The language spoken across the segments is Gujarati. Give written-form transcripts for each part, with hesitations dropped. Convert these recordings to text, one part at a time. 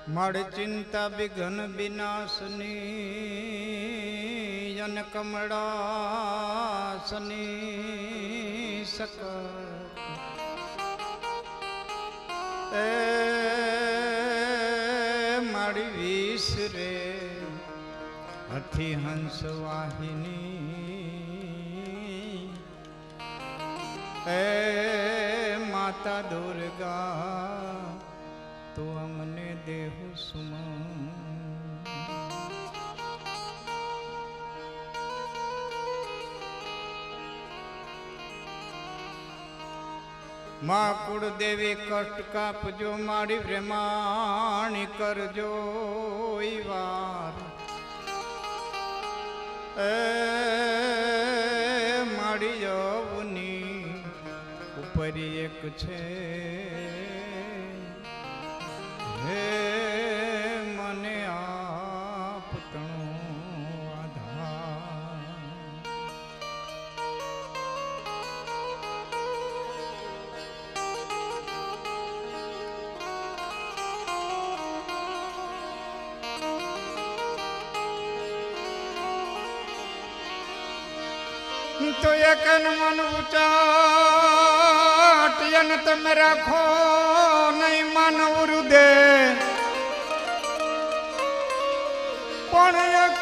મળ ચિંતા વિઘ્ન વિનાશની જન કમળાસની સકળ એ મારી વિસરે હથી હંસ વાહિની એ માતા દુર્ગા તું અમને દેહ સુમન માં કુળદેવી કષ્ટ કાપજો મારી પ્રેમાણી કરજો વાર એ મારી યવની ઉપર એક છે હે મને આપતણો આધાર તો એક મન ઉચાટ તમે રાખો નહીં માનવ હૃદય પણ એક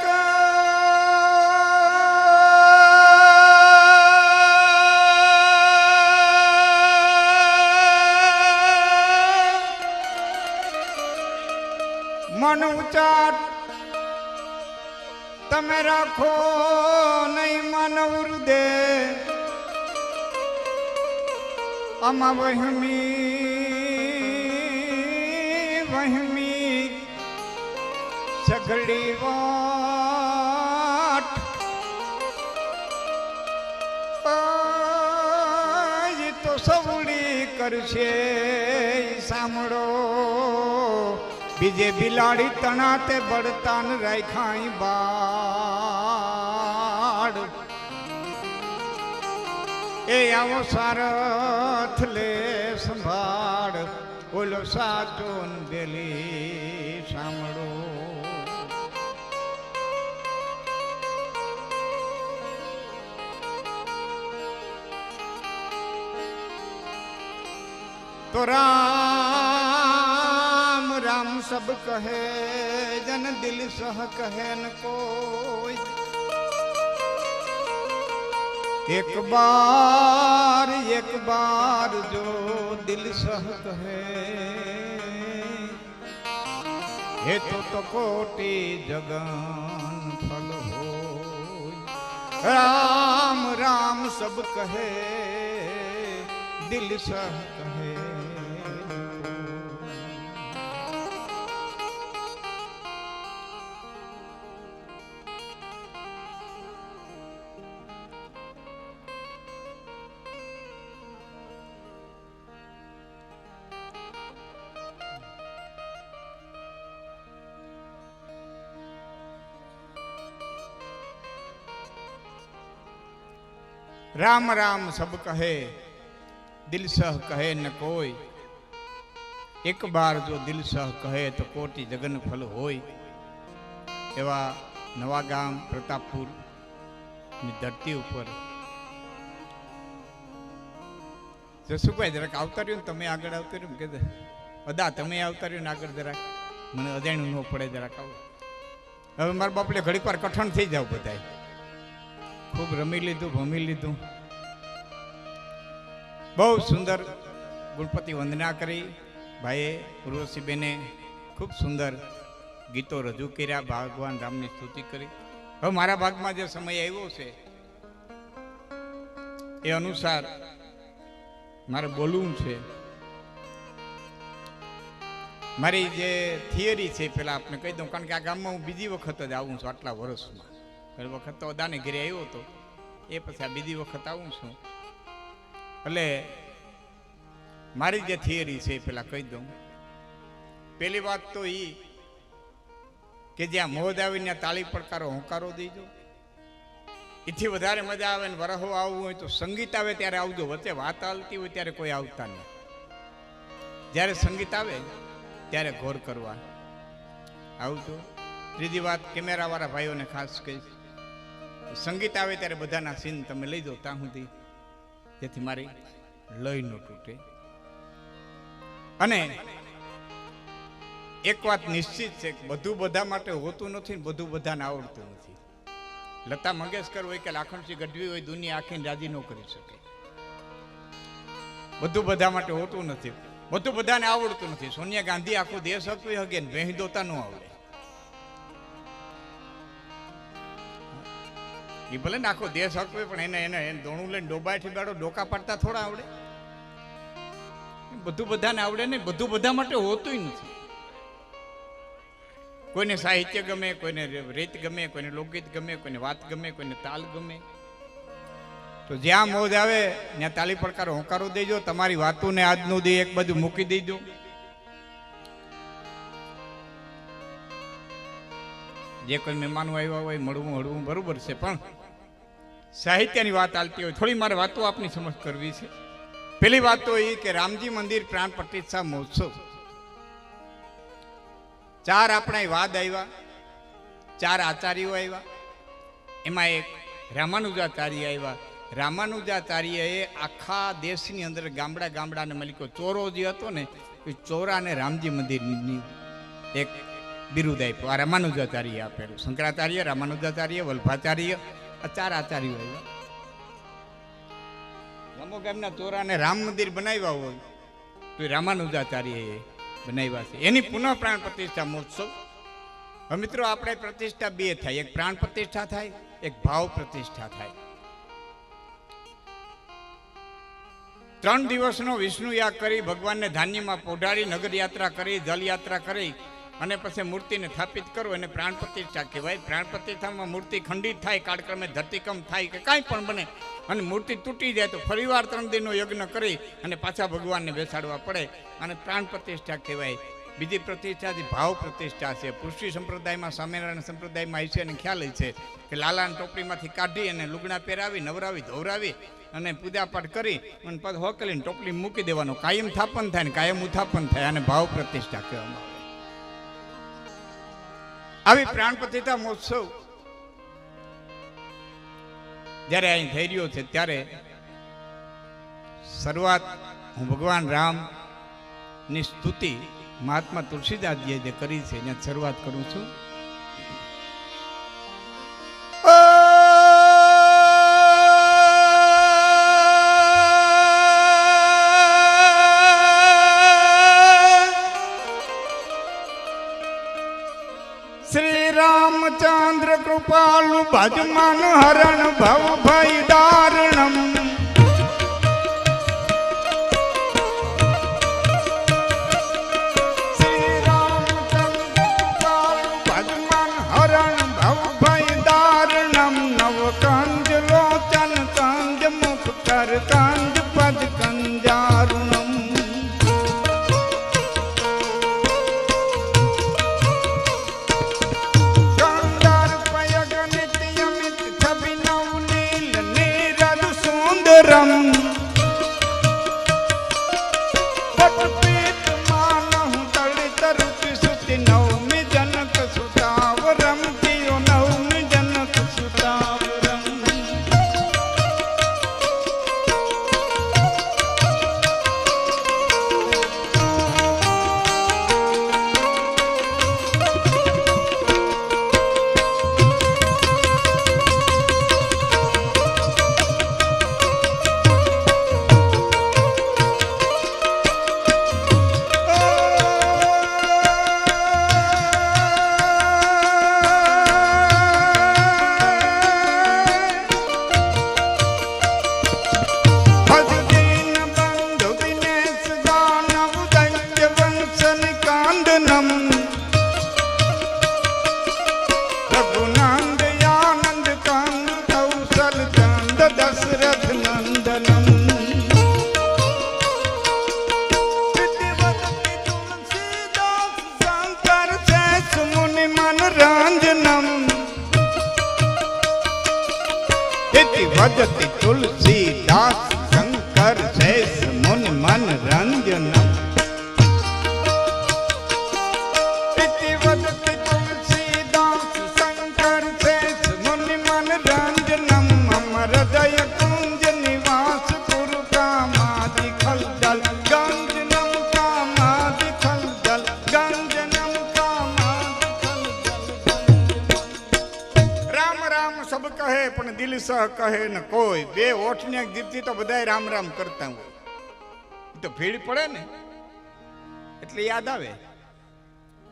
મન ઉચાટ તમે રાખો નહીં માનવ હૃદય આમાં વહમી સઘળી વાટ તો સવડી કરશે સાંભળો બીજે બિલાડી તણાતે બળતાન રાખાઈ બાડ એ આવો સારથ લે સંભાળ ઓલો સાચો બેલી સાંભળો તો राम राम सब कहे जन दिल सह कहे न कोई एक बार जो दिल सह कहे हे तो कोटि जगन फल हो राम राम सब कहे दिल सह कहे राम राम सब कहे दिल सह कहे न कोई एक बार जो दिल सह कहे तो कोटि जगन फल होय एवा नवा गाम प्रतापपुर ની ધરતી ઉપર જસુભાઈ જરાક આવતા રહ્યું તમે આગળ આવતા રહ્યું કે અદા તમે આવતા રહ્યું ને આગળ જરાક મને અજાણ્યું ન પડે જરાક આવો હવે મારા બાપલે ઘડીક વાર કઠણ થઈ જાવ બધાય खूब रमी लीधु भमी लीधु बहुत सुंदर गणपति वंदना करी भाई उर्वशी बेने खूब सुंदर गीतो रजू कर्या भगवान राम की स्तुति करी હવે મારા ભાગમાં જે સમય આવ્યો છે એ અનુસાર મારે બોલવું છે મારી જે થિયરી છે પેલા આપને કહી દઉં કારણ કે આ ગામમાં હું બીજી વખત જ આવું છું આટલા વર્ષમાં પેલી વખત તો અદાને ઘરે આવ્યો હતો એ પછી આ બીજી વખત આવું છું એટલે મારી જે થિયરી છે પેલા કહી દઉં પહેલી વાત તો એ કે જ્યાં મોજ આવીને તાળી પડકારો હોંકારો દેજો એથી વધારે મજા આવે ને વરહો આવવું હોય તો સંગીત આવે ત્યારે આવજો વચ્ચે વાત હાલતી હોય ત્યારે કોઈ આવતા નહીં જ્યારે સંગીત આવે ત્યારે ઘોર કરવા આવજો. ત્રીજી વાત, કેમેરાવાળા ભાઈઓને ખાસ કહીશ, સંગીત આવે ત્યારે બધાના સીન તમે લઈ જાઓ ત્યાં સુધી, જેથી મારી લય ન તૂટે. અને એક વાત નિશ્ચિત છે કે બધું બધા માટે હોતું નથી, બધું બધાને આવડતું નથી. લતા મંગેશકર હોય કે લાખણસિંહ ગઢવી હોય, દુનિયા આખીને રાજી ન કરી શકે. બધું બધા માટે હોતું નથી, બધું બધાને આવડતું નથી. સોનિયા ગાંધી આખું દેશ આપવી હગે ને વેહી દોતા ન આવડે. એ ભલે ને આખો દેશ આપવે પણ એને દોણું લઈને ડોબાથી બેડો ડોકા પાડતા થોડા આવડે. બધું બધાને આવડે ને, બધું બધા માટે હોતું નથી. કોઈને સાહિત્ય ગમે, કોઈને રીત ગમે, કોઈને લોકગીત ગમે, કોઈને વાત ગમે, કોઈને તાલ ગમે. તો જ્યાં મોજ આવે ત્યાં તાલી પડકારો હોંકારો દેજો. તમારી વાતોને આજનું દી એક બાજુ મૂકી દેજો. જે કોઈ મહેમાનો આવ્યા હોય મળવું હળવું બરોબર છે, પણ સાહિત્યની વાત ચાલતી હોય થોડી મારે વાતો આપની સમજ કરવી છે. પેલી વાત તો એ કે રામજી મંદિર પ્રાણ પ્રતિષ્ઠા મહોત્સવ, 4 આપણા વાદ આવ્યા, 4 આચાર્યો આવ્યા, એમાં એક રામાનુજાચાર્ય આવ્યા. રામાનુજાચાર્યએ આખા દેશની અંદર ગામડા ગામડાને મલિકો ચોરો જે હતો ને એ ચોરાને રામજી મંદિરની એક બિરુદ આપ્યું. આ રામાનુજાચાર્ય આપેલું. શંકરાચાર્ય, રામાનુજાચાર્ય, વલ્ભાચાર્ય, આ 4 આચાર્યો આવ્યા. ગામો ગામના ચોરાને રામ મંદિર બનાવ્યા હોય તો એ રામાનુજાચાર્યએ બનાવ્યા છે. એની પુનઃ પ્રાણ પ્રતિષ્ઠા મહોત્સવ. હવે મિત્રો આપણે પ્રતિષ્ઠા 2 થાય, એક પ્રાણ પ્રતિષ્ઠા થાય, એક ભાવ પ્રતિષ્ઠા થાય. 3 દિવસનો વિષ્ણુ યાગ કરી, ભગવાનને ધાન્યમાં પોઢાડી, નગર યાત્રા કરી, જલ યાત્રા કરી અને પછી મૂર્તિને સ્થાપિત કરો એને પ્રાણ પ્રતિષ્ઠા કહેવાય. પ્રાણ પ્રતિષ્ઠામાં મૂર્તિ ખંડિત થાય, કાળક્રમે ધરતીકંપ થાય કે કાંઈ પણ બને અને મૂર્તિ તૂટી જાય તો ફરીવાર 3 દિનનો યજ્ઞ કરી અને પાછા ભગવાનને બેસાડવા પડે અને પ્રાણ પ્રતિષ્ઠા કહેવાય. બીજી પ્રતિષ્ઠા જે ભાવ પ્રતિષ્ઠા છે. પુષ્ટિ સંપ્રદાયમાં, સ્વામિનારાયણ સંપ્રદાયમાં છે અને ખ્યાલ છે કે લાલાને ટોપલીમાંથી કાઢી અને લુગડા પહેરાવી, નવરાવી, ધોવરાવી અને પૂજાપાઠ કરી અને પછી હોકલીને ટોપલી મૂકી દેવાનો. કાયમ થાપન થાય ને કાયમ ઉથાપન થાય અને ભાવ પ્રતિષ્ઠા કહેવામાં આવે. આવી પ્રાણ પ્રતિષ્ઠા મહોત્સવ જ્યારે અહીં થઈ રહ્યો છે ત્યારે શરૂઆત હું ભગવાન રામ ની સ્તુતિ મહાત્મા તુલસીદાસજીએ જે કરી છે ત્યાં શરૂઆત કરું છું. रामचंद्र कृपालु भजमान हरण भव भय दारुणम श्री रामचंद्र कृपालु भजमान हरण भव भय दारुणम नव कंज लोचन कंज मुख कर कंज पद कंजारुणम रम पटपीत मानहु तड़ित रुचि सुति नवमी जनक सुतावरम कियो नवमी जनक सुतावरम भजति तुलसीदास शंकर शेष मुनि मन रंजनम इति वदति સહ કહે ને કોઈ, બે ઓઠને દીપથી તો બધાય રામ રામ કરતા હોય. એ તો ભીડ પડે ને એટલે યાદ આવે.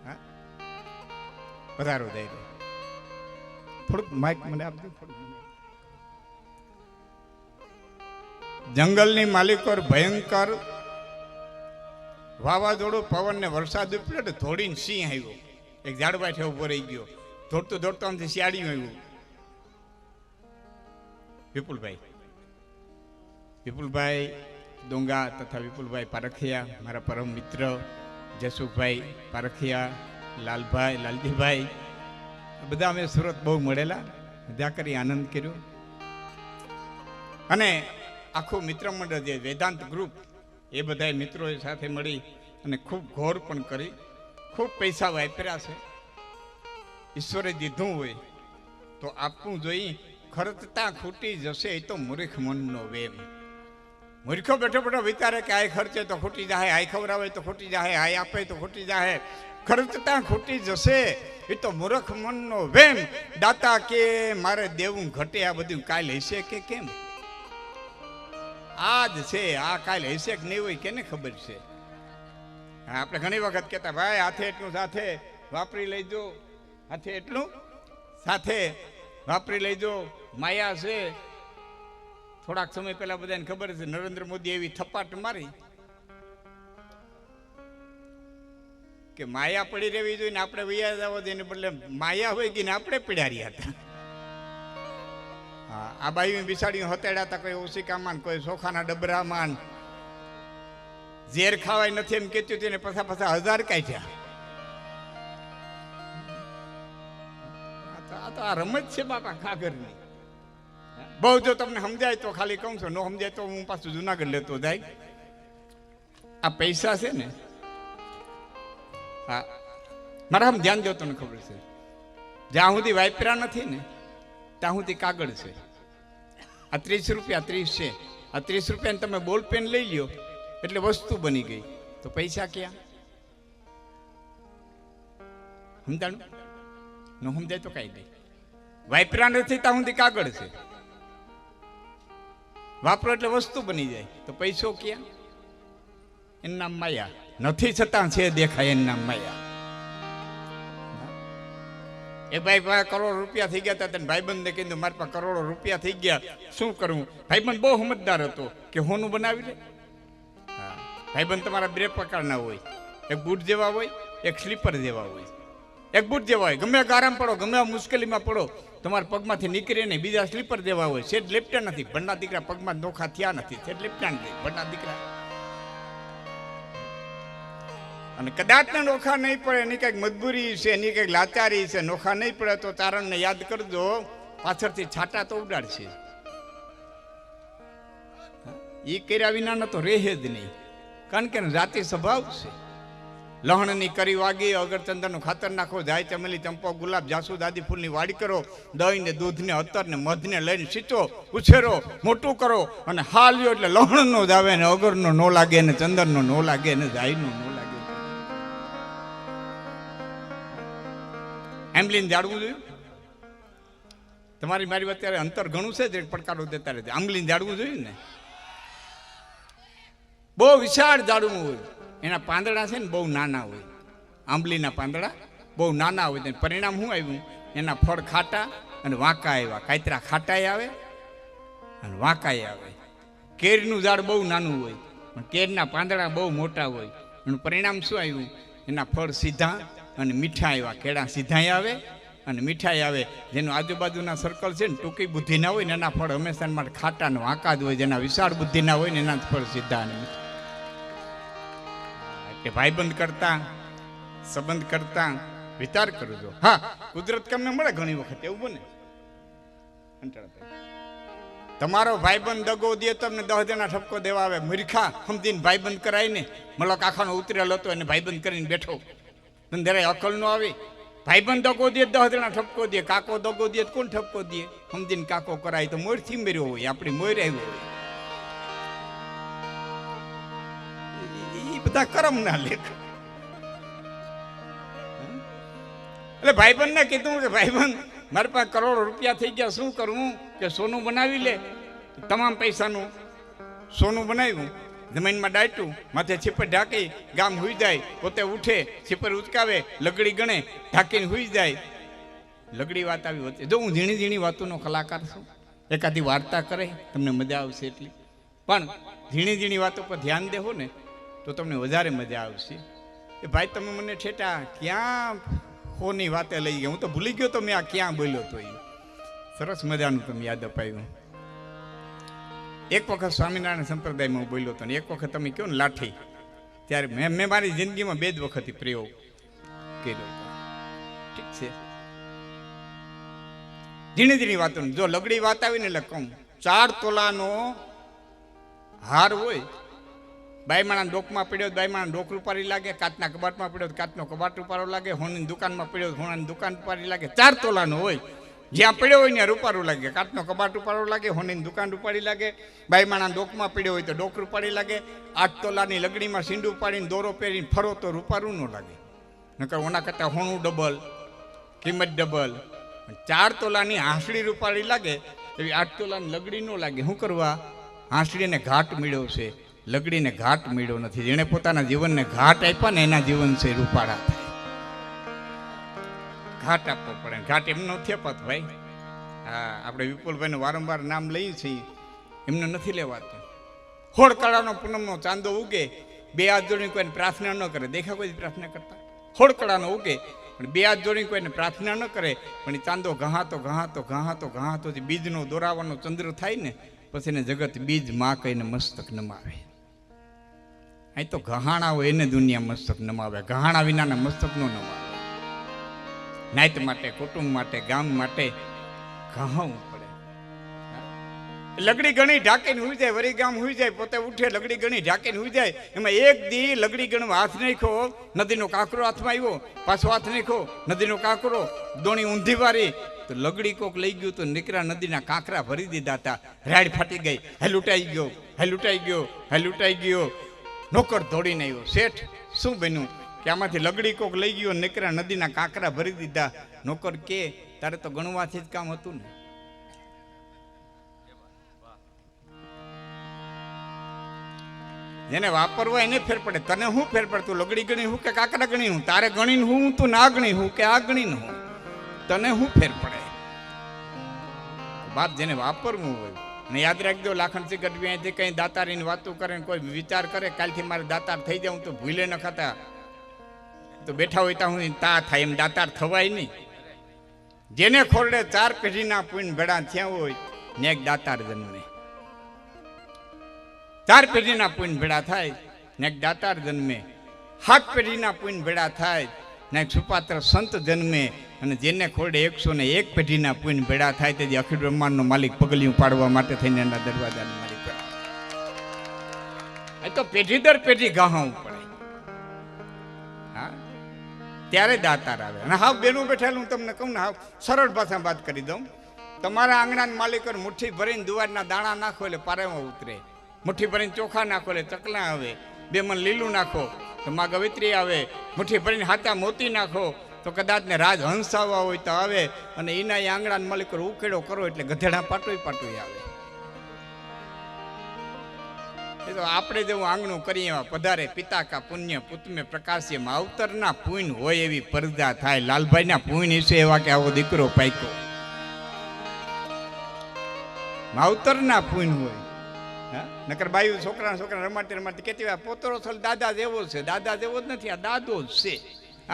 હા, વધારો દઈ દે થોડુંક માઇક મને આપજો. જંગલની માલિકોર ભયંકર વાવાઝોડું, પવન ને વરસાદ ઉપડ્યો ને ધોડીને સિંહ આવ્યો. એક ઝાડવા છે ઉભો રહી ગયો. દોડતો દોડતો આમથી શિયાળીયું આવ્યું. વિપુલભાઈ ડોંગા તથા વિપુલભાઈ પારખિયા, મારા પરમ મિત્ર જસુભાઈ પારખિયા, લાલજીભાઈ, બધા અમે સુરત બહુ મળેલા, મજા કરી, આનંદ કર્યો. અને આખું મિત્ર મંડળ જે વેદાંત ગ્રુપ, એ બધા મિત્રોએ સાથે મળી અને ખૂબ ઘોર પણ કરી, ખૂબ પૈસા વાપર્યા છે. ઈશ્વરે દીધું હોય તો આપવું જોઈએ. ખર્ચતા ખૂટી જશે એ તો મૂર્ખ મનનો વેમ. મૂર્ખો બેઠો બેઠો વિચારે કે આય ખર્ચે તો ખૂટી જાય, આય ખવડાવે તો ખૂટી જાય, આય આપે તો ખૂટી જાય. ખર્ચતા ખૂટી જશે એ તો મૂર્ખ મનનો વેમ. દાતા કે મારે દેવું ઘટે, આ બધું કાલ હશે કે કેમ? આજ છે, આ કાલ હશે કે નહીં હોય કેને ખબર છે. આપણે ઘણી વખત કહેતા ભાઈ હાથે એટલું સાથે વાપરી લેજો, હાથે એટલું સાથે વાપરી લેજો, માયા છે. થોડાક સમય પહેલા બધાને ખબર છે નરેન્દ્ર મોદી એવી થપાટ મારી કે માયા પડી રહેવી જોઈએ ને આપણે વૈયા જવા દે, બદલે માયા હોય ગઈ ને આપણે પીડ્યા રહ્યા હતા. હા, આ બાયું બિસાડી હતેડા હતા, કોઈ ઓશિકામાં, કોઈ ચોખાના ડબરામાં. ઝેર ખાવાય નથી એમ કહેતું હતું ને પછા 1000 કાઢ્યા. આ તો આ રમત છે બાપા ખાગરની. બહુ જો તમને સમજાય તો ખાલી કહું છું, ન સમજાય તો હું પાછું જુનાગઢ લેતો જાય. આ પૈસા છે ને, હા મારા આમ ધ્યાન દો, તમને ખબર છે જ્યાં સુધી વાપરા નથી ને ત્યાં સુધી કાગળ છે. આ 30 રૂપિયા 30 છે. આ 30 રૂપિયાને તમે બોલ પેન લઈ લ્યો એટલે વસ્તુ બની ગઈ, તો પૈસા ક્યાં? સમજાણું? ન સમજાય તો કઈ નહીં. વાપરા નથી ત્યાં સુધી કાગળ છે, વાપરો એટલે વસ્તુ બની જાય, તો પૈસો ક્યાં? એનું નામ માયા. નથી છતાં છે દેખાય, એનું નામ માયા. એ ભાઈ પાસે કરોડો રૂપિયા થઈ ગયા હતા, ભાઈબંધને કીધું મારી પાસે કરોડો રૂપિયા થઈ ગયા, શું કરવું? ભાઈબંધ બહુ સમજદાર હતો કે હોનું બનાવી લે. હા, ભાઈબંધ તમારા બે પ્રકારના હોય, એક બૂટ જેવા હોય, એક સ્લીપર જેવા હોય. એક બૂટ જેવા હોય, ગમે આરામ પડો, ગમે મુશ્કેલીમાં પડો, તમારા પગમાંથી નીકળે નહીં. બીજા સ્લીપર જેવા હોય, સેટ લેપટા નથી. ભણના દીકરા પગમાં નોખા થયા નથી, સેટ લેપટા નથી ભણના દીકરા. અને કદાચ ને નોખા નહીં પડે, એની કંઈક મજબૂરી છે, એની કંઈક લાચારી છે, નોખા નહીં પડે તો ચારણને યાદ કરજો, પાછળથી છાટા તો ઉડાડશે. એ કર્યા વિના તો રહે જ નહીં, કારણ કે જાતિ સ્વભાવ છે. લહણની કરી વાગી, અગરચંદનનું ખાતર નાખો, જાય ચમેલી, ચંપો, ગુલાબ, જાસૂદ આદિ ફૂલની વાડી કરો, દહીં ને દૂધ ને અત્તર ને મધ ને લઈને સીંચો, ઉછેરો, મોટું કરો, અને હાલ્યો એટલે લહણનો જ આવે ને અગરનો નો લાગે ને ચંદનનો નો લાગે ને જાયનો નો લાગે. આંબલીને જાળવું જોઈએ. તમારી મારી અત્યારે અંતર ઘણું છે, જે પડકારો દેતા રહે. આંબલીને જાળવું જોઈએ ને, બહુ વિશાળ જાળવું હોય. એના પાંદડા છે ને બહુ નાના હોય. આંબલીના પાંદડા બહુ નાના હોય. પરિણામ શું આવ્યું? એના ફળ ખાટા અને વાંકા આવ્યા. કાતરા ખાટાય આવે અને વાંકાય આવે. કેરીનું ઝાડ બહુ નાનું હોય પણ કેરીના પાંદડા બહુ મોટા હોય. એનું પરિણામ શું આવ્યું? એના ફળ સીધા અને મીઠા આવ્યા. કેળા સીધાય આવે અને મીઠાઈ આવે. જેનું આજુબાજુના સર્કલ છે ને ટૂંકી બુદ્ધિ ના હોય ને એના ફળ હંમેશા માટે ખાટા અને વાંકા જ હોય. જેના વિશાળ બુદ્ધિ ના હોય ને એના ફળ સીધા અને મીઠા. કે ભાઈબંધ કરતા, સંબંધ કરતા વિચાર કરજો. હા, કુદરત તમને મળે ઘણી વખત, એવું બને. તમારો ભાઈબંધ દગો દે, તમને 10 જણા ઠપકો દેવા આવે. મૂર્ખા સમજીને ભાઈબંધ કરાય ને. મલક આખાનો ઉતરેલો હતો એને ભાઈબંધ કરીને બેઠો. તને જરાય અકલ નો આવે. ભાઈબંધ દગો દે, 10 જણા ઠપકો દે. કાકો દગો દે, કોણ ઠપકો દે? સમજીને કાકો કરાય તો મોર થી મેર્યો હોય, આપણી મોર આવ્યો હોય. બધા કરમ ના લેખ. એટલે ભાઈબંધ ને કીધું કે ભાઈબંધ મારી પાસે કરોડો રૂપિયા થઈ ગયા, શું કરવું? કે સોનું બનાવી લે. તમામ પૈસાનું સોનું બનાવ્યું, જમીનમાં દાટ્યું, માથે છીપર ઢાંકી, ગામ હુઈ જાય, પોતે ઉઠે, છીપર ઉચકાવે, લગડી ગણે, ઢાંકીને હુઈ જાય. લગડી વાત આવી હોતી. જો હું ઝીણી ઝીણી વાતોનો કલાકાર છું, એકાદી વાર્તા કરે તમને મજા આવશે એટલી. પણ ઝીણી ઝીણી વાતો પર ધ્યાન દેવો ને તો તમને વધારે મજા આવશે. એ ભાઈ તમે મને ઠેઠા ક્યાં કોની વાતે લઈ ગયા? હું તો ભૂલી ગયો તો મેં આ ક્યાં બોલ્યો તો. એ સરસ મજાનું તમે યાદ અપાયું. એક વખત સ્વામિનારાયણ સંપ્રદાયમાં હું બોલ્યો હતો ને એક વખત તમે કહો ને લાઠી, ત્યારે મેં મારી જિંદગીમાં 2 જ વખત પ્રયોગ કર્યો. ઠીક છે, ઝીણી ઝીણી વાતો. જો લગડી વાત આવી ને એટલે કહું, 4 તોલાનો હાર હોય, બાઈમાણા ડોકમાં પડ્યો બાઈમાણા ડોક રૂપારી લાગે, કાચના કબાટમાં પડ્યો કાચનો કબાટ રૂપારો લાગે, હોની દુકાનમાં પડ્યો હોનાની દુકાન રૂપારી લાગે. 4 તોલાનો હોય, જ્યાં પડ્યો હોય ત્યાં રૂપારું લાગે, કાચનો કબાટ રૂપારો લાગે, હોની દુકાન રૂપારી લાગે, બાઈમાણા ડોકમાં પડ્યો હોય તો ડોક રૂપારી લાગે. 8 તોલાની લગડીમાં સીંડું પાડીને દોરો પહેરીને ફરો તો રૂપારું ન લાગે, નકર ઓના કરતાં હોનું ડબલ, કિંમત ડબલ. 4 તોલાની હાંસડી રૂપારી લાગે એવી 8 તોલાની લગડી ન લાગે. શું કરવા? હાંસડીને ઘાટ મળ્યો છે, લગડીને ઘાટ મળ્યો નથી. જેણે પોતાના જીવનને ઘાટ આપ્યા ને એના જીવન છે રૂપાળા થાય. ઘાટ આપવો પડે, ઘાટ એમનો નથી અપાતો ભાઈ. હા, આપણે વિપુલભાઈનું વારંવાર નામ લઈએ છીએ, એમને નથી લેવાતું. હોળકળાનો પૂનમનો ચાંદો ઉગે, 2 હાથ જોડીને કોઈને પ્રાર્થના ન કરે. દેખા કોઈ પ્રાર્થના કરતા? હોળકળાનો ઉગે પણ 2 હાથ જોડીને કોઈને પ્રાર્થના ન કરે, પણ એ ચાંદો ઘહાતો ઘહાતો ઘહાતો ઘહાતો બીજનો દોરાવાનો ચંદ્ર થાય ને પછી એને જગત બીજ માં કહીને મસ્તક નમાવે. અહીં તો ગહાણા હોય એને દુનિયા મસ્તક નમાવે, ગહાણા વિનાના મસ્તક નો નમાવે. નાત માટે, કુટુંબ માટે, ગામ માટે ગહાવું પડે. લગડી ગણી ઢાંકીને હુઈ જાય, વરી ગામ હુઈ જાય, પોતે ઉઠે, લગડી ગણી ઢાંકીને હુઈ જાય. એમાં એક દી લગડી ગણવા હાથ નાખ્યો, નદીનો કાંકરો હાથમાં આવ્યો, પાછો હાથ નાખ્યો, નદીનો કાંકરો, દોણી ઊંધી વારી તો લગડી કોક લઈ ગયું તો નીકળા નદીના કાંકરા ભરી દીધા હતા. રાડ ફાટી ગઈ, હે લૂંટાઈ ગયો, હે લૂંટાઈ ગયો, હે લૂંટાઈ ગયો. નોકર દોડીને આવ્યો, શેઠ શું બન્યું? કે આમાંથી લગડી કોક લઈ ગયો, નીકળ્યા નદીના કાંકરા ભરી દીધા. નોકર કે તારે તો ગણવાથી જ કામ હતું ને. જેને વાપરવા એને ફેર પડે. તને શું ફેર પડે? તું લગડી ગણી હું કે કાંકરા ગણી હું? તારે ગણીને હું, તું ના ગણી હું કે આ ગણીને હું? તને શું ફેર પડે? વાત જેને વાપરવું હોય. અને યાદ રાખજો, લાખણસિંહ ગઢવી અહીંથી કંઈ દાતારીની વાતો કરે, કોઈ વિચાર કરે કાલથી મારે દાતાર થઈ જાઉં તો ભૂલે ન ખાતા તો બેઠા હોય ત્યાં હું તા થાય એમ દાતાર થવાય નહીં. જેને ખોરડે 4 પેઢીના પુણ્ય ભેળા થયા હોય ને એક દાતાર જન્મે. 4 પેઢીના પુણ્ય ભેળા થાય ને એક દાતાર જન્મે. 7 પેઢીના પુણ્ય ભેળા થાય ને એક સુપાત્ર સંત જન્મે. અને જેને ખોરડે 101 પેઢીના પુણ્ય ભેળા થાય તે અખિલ બ્રહ્માંડનો માલિક પગલિયું પાડવા માટે થઈને એના દરવાજાનો માલિક બને. એ તો પેઢી દર પેઢી ગહાવું પડે. હા, ત્યારે દાતાર આવે. અને હાવ બેનું બેઠેલું હું તમને કહું ને, હાવ સરળ ભાષામાં વાત કરી દઉં. તમારા આંગણાના માલિકો મુઠ્ઠી ભરીને દુવારના દાણા નાખો એટલે પારેમાં ઉતરે, મુઠ્ઠી ભરીને ચોખા નાખો એટલે ચકલા આવે, 2 મણ લીલું નાખો તો માં ગવિત્રી આવે, મુઠ્ઠી ભરીને હાથા મોતી નાખો તો કદાચ ને રાજ હંસ આવવા હોય તો આવે. અને એના આંગણાના માલિકો ઉકેડો કરો એટલે ગધેડા પાટોય પાટોય આવે. એ તો આપણે જેવું આંગણું કરીએ એવા પધારે પિતા કા પુણ્ય પુતમે પ્રકાશ્ય. માવતરના પુણ્ય હોય એવી પરદા થાય. લાલભાઈના પુણ્ય છે એવા કે આવો દીકરો પાક્યો. માવતરના પુણ્ય હોય. હા, નકર બાયું છોકરા રમાડતી રમાડતી કેતી હોય પોતરો છોલ દાદા જેવો છે. દાદા જેવો જ નથી, આ દાદો જ છે.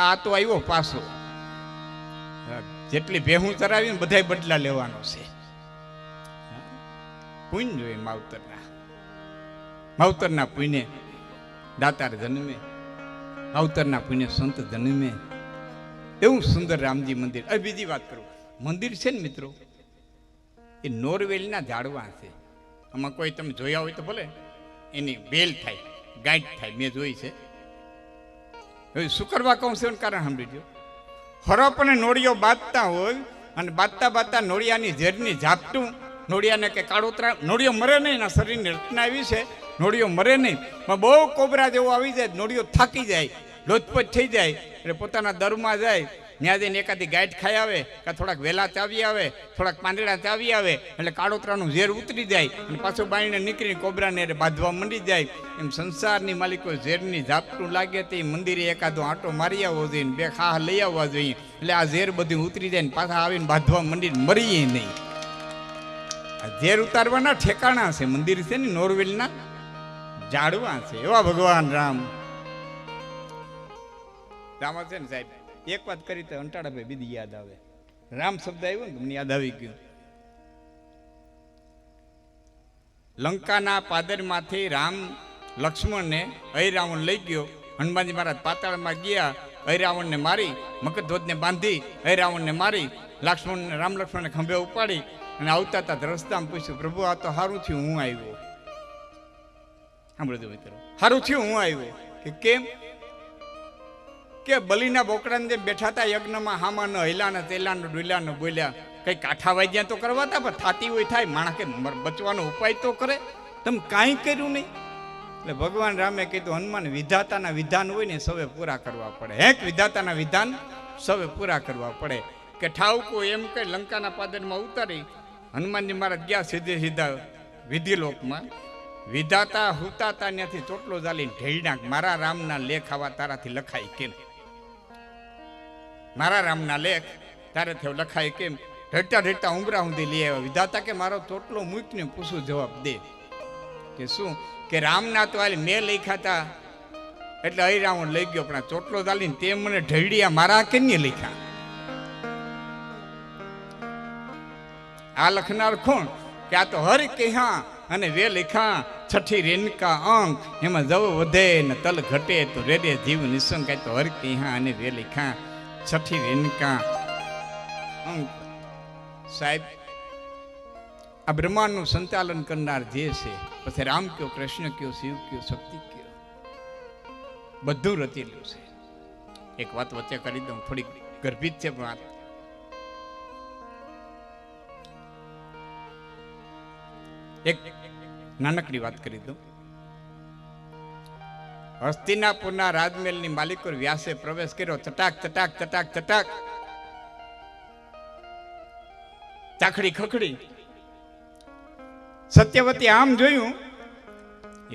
આ તો આવ્યો પાછો. જેટલી ભેહું ચરાવી ને બધાય બદલા લેવાનો છે. પુણ્ય જોઈએ માવતરના પુણ્ય દાતાર જન્મે, માવતરના પુણ્ય સંત જન્મે. એવું સુંદર રામજી મંદિર. બીજી વાત કરું, મંદિર છે ને મિત્રો, એ નોરવેલના ઝાડવા છે. આમાં કોઈ તમે જોયા હોય તો ભલે, એની બેલ થાય, ગાંઠ થાય, મેં જોઈ છે. હવે શું કરવા કહું છું કારણ સાંભળીજો. હરપ અને નોળિયો બાંધતા હોય અને બાંધતા નોળિયાની ઝેરની ઝાપટું, નોળિયાને કે કાળોતરા, નોળિયો મરે નહીં, એના શરીરની રચના એવી છે નોળિયો મરે નહીં, પણ બહુ કોબરા જેવો આવી જાય, નોળિયો થાકી જાય, લોચપોચ થઈ જાય એટલે પોતાના દરમાં જાય, ત્યાં જઈને એકાદી ગાંઠ ખાઈ આવે કાં થોડાક વેલા ચાવી આવે, થોડાક પાંદડા ચાવી આવે એટલે કાળોતરાનું ઝેર ઉતરી જાય અને પાછું બાણીને નીકળીને કોબરાને બાંધવા મંડી જાય. એમ સંસારની માલિકો ઝેરની ઝાપટું લાગે તે મંદિરે એકાદો આંટો મારી આવવો જોઈએ, બે ખાહ લઈ આવવા જોઈએ એટલે આ ઝેર બધું ઉતરી જાય ને પાછા આવીને બાંધવા મંડીને મરીએ નહીં. આ ઝેર ઉતારવાના ઠેકાણા છે, મંદિર છે ને નોરવેલના ઝાડવા છે. એવા ભગવાન રામ છે ને સાહેબ. એક વાત કરી તો અંટાળાભાઈ બીજી યાદ આવે. રામ શબ્દ આવ્યો ને મને યાદ આવી ગયું. લંકાના પાદરમાંથી રામ લક્ષ્મણને અહિરાવણ લઈ ગયો. હનુમાનજી મહારાજ પાતાળમાં ગયા, અહિરાવણને મારી, મકરધ્વજને બાંધી અહિરાવણને મારી, રામ લક્ષ્મણને ખંભે ઉપાડી અને આવતા હતા રસ્તામાં પૂછ્યું, પ્રભુ આ તો સારું થયું હું આવ્યો. સાંભળજો મિત્રો, સારું થયું હું આવ્યો. કે કેમ? કે બલીના બોકડાને જે બેઠા હતા યજ્ઞમાં હામાં ન હિલા ને તેલા ને ડુલા ને બોલ્યા, કઈ કાંઠા વાગ્યા તો કરવા હતા, પણ થાતી હોય થાય, માણસ કે બચવાનો ઉપાય તો કરે, તમે કાંઈ કર્યું નહીં. એટલે ભગવાન રામે કીધું, હનુમાન વિધાતાના વિધાન હોય ને સવે પૂરા કરવા પડે. હેક વિધાતાના વિધાન સવે પૂરા કરવા પડે. કે ઠાવકો એમ કે લંકાના પાદરમાં ઉતારી હનુમાનજી મહારાજ ગયા સીધે સીધા વિધિલોકમાં. વિધાતા હુતાતા ત્યાંથી ચોટલો ચાલીને ઢેલનાક, મારા રામના લેખ આવા તારાથી લખાય કેમ? મારા રામના લેખ તારેથી લખાય કેમ? ઢળતા ઢળતા ઉંબરા સુધી લઈ આવ્યા. વિધાતા કે મારો ચોટલો મૂકીને પૂછું જવાબ દે. કે શું? કે રામના તો હાલ મેં લખ્યા હતા એટલે અહિરાવણ લઈ ગયો, પણ આ ચોટલો ચાલીને તે મને ઢળિયા મારા કેને લખ્યા? આ લખનાર કોણ? કે આ તો હર કહ્યા અને વે લખા છઠ્ઠી રેનકા અંક, એમાં જવ વધે ને તલ ઘટે તો રેડે જીવ નિસંગ. તો હર કહ્યા અને વે લખા છઠ્ઠી રેનકા અંક. સાહેબ, આ બ્રહ્માંડનું સંચાલન કરનાર જે છે, પછી રામ કયો, કૃષ્ણ કયો, શિવ કયો, શક્તિ કયો, બધું રચેલું છે. એક વાત વચ્ચે કરી દઉં, થોડીક ગર્ભિત છે વાત. એક નાનકડી વાત કરી દઉં. હસ્તિનાપુરના રાજમહેલની માલિકો વ્યાસે પ્રવેશ કર્યો. ચટાક ચટાક ચટાક ચટાક ચાખડી ખખડી. સત્યવતી આમ જોયું,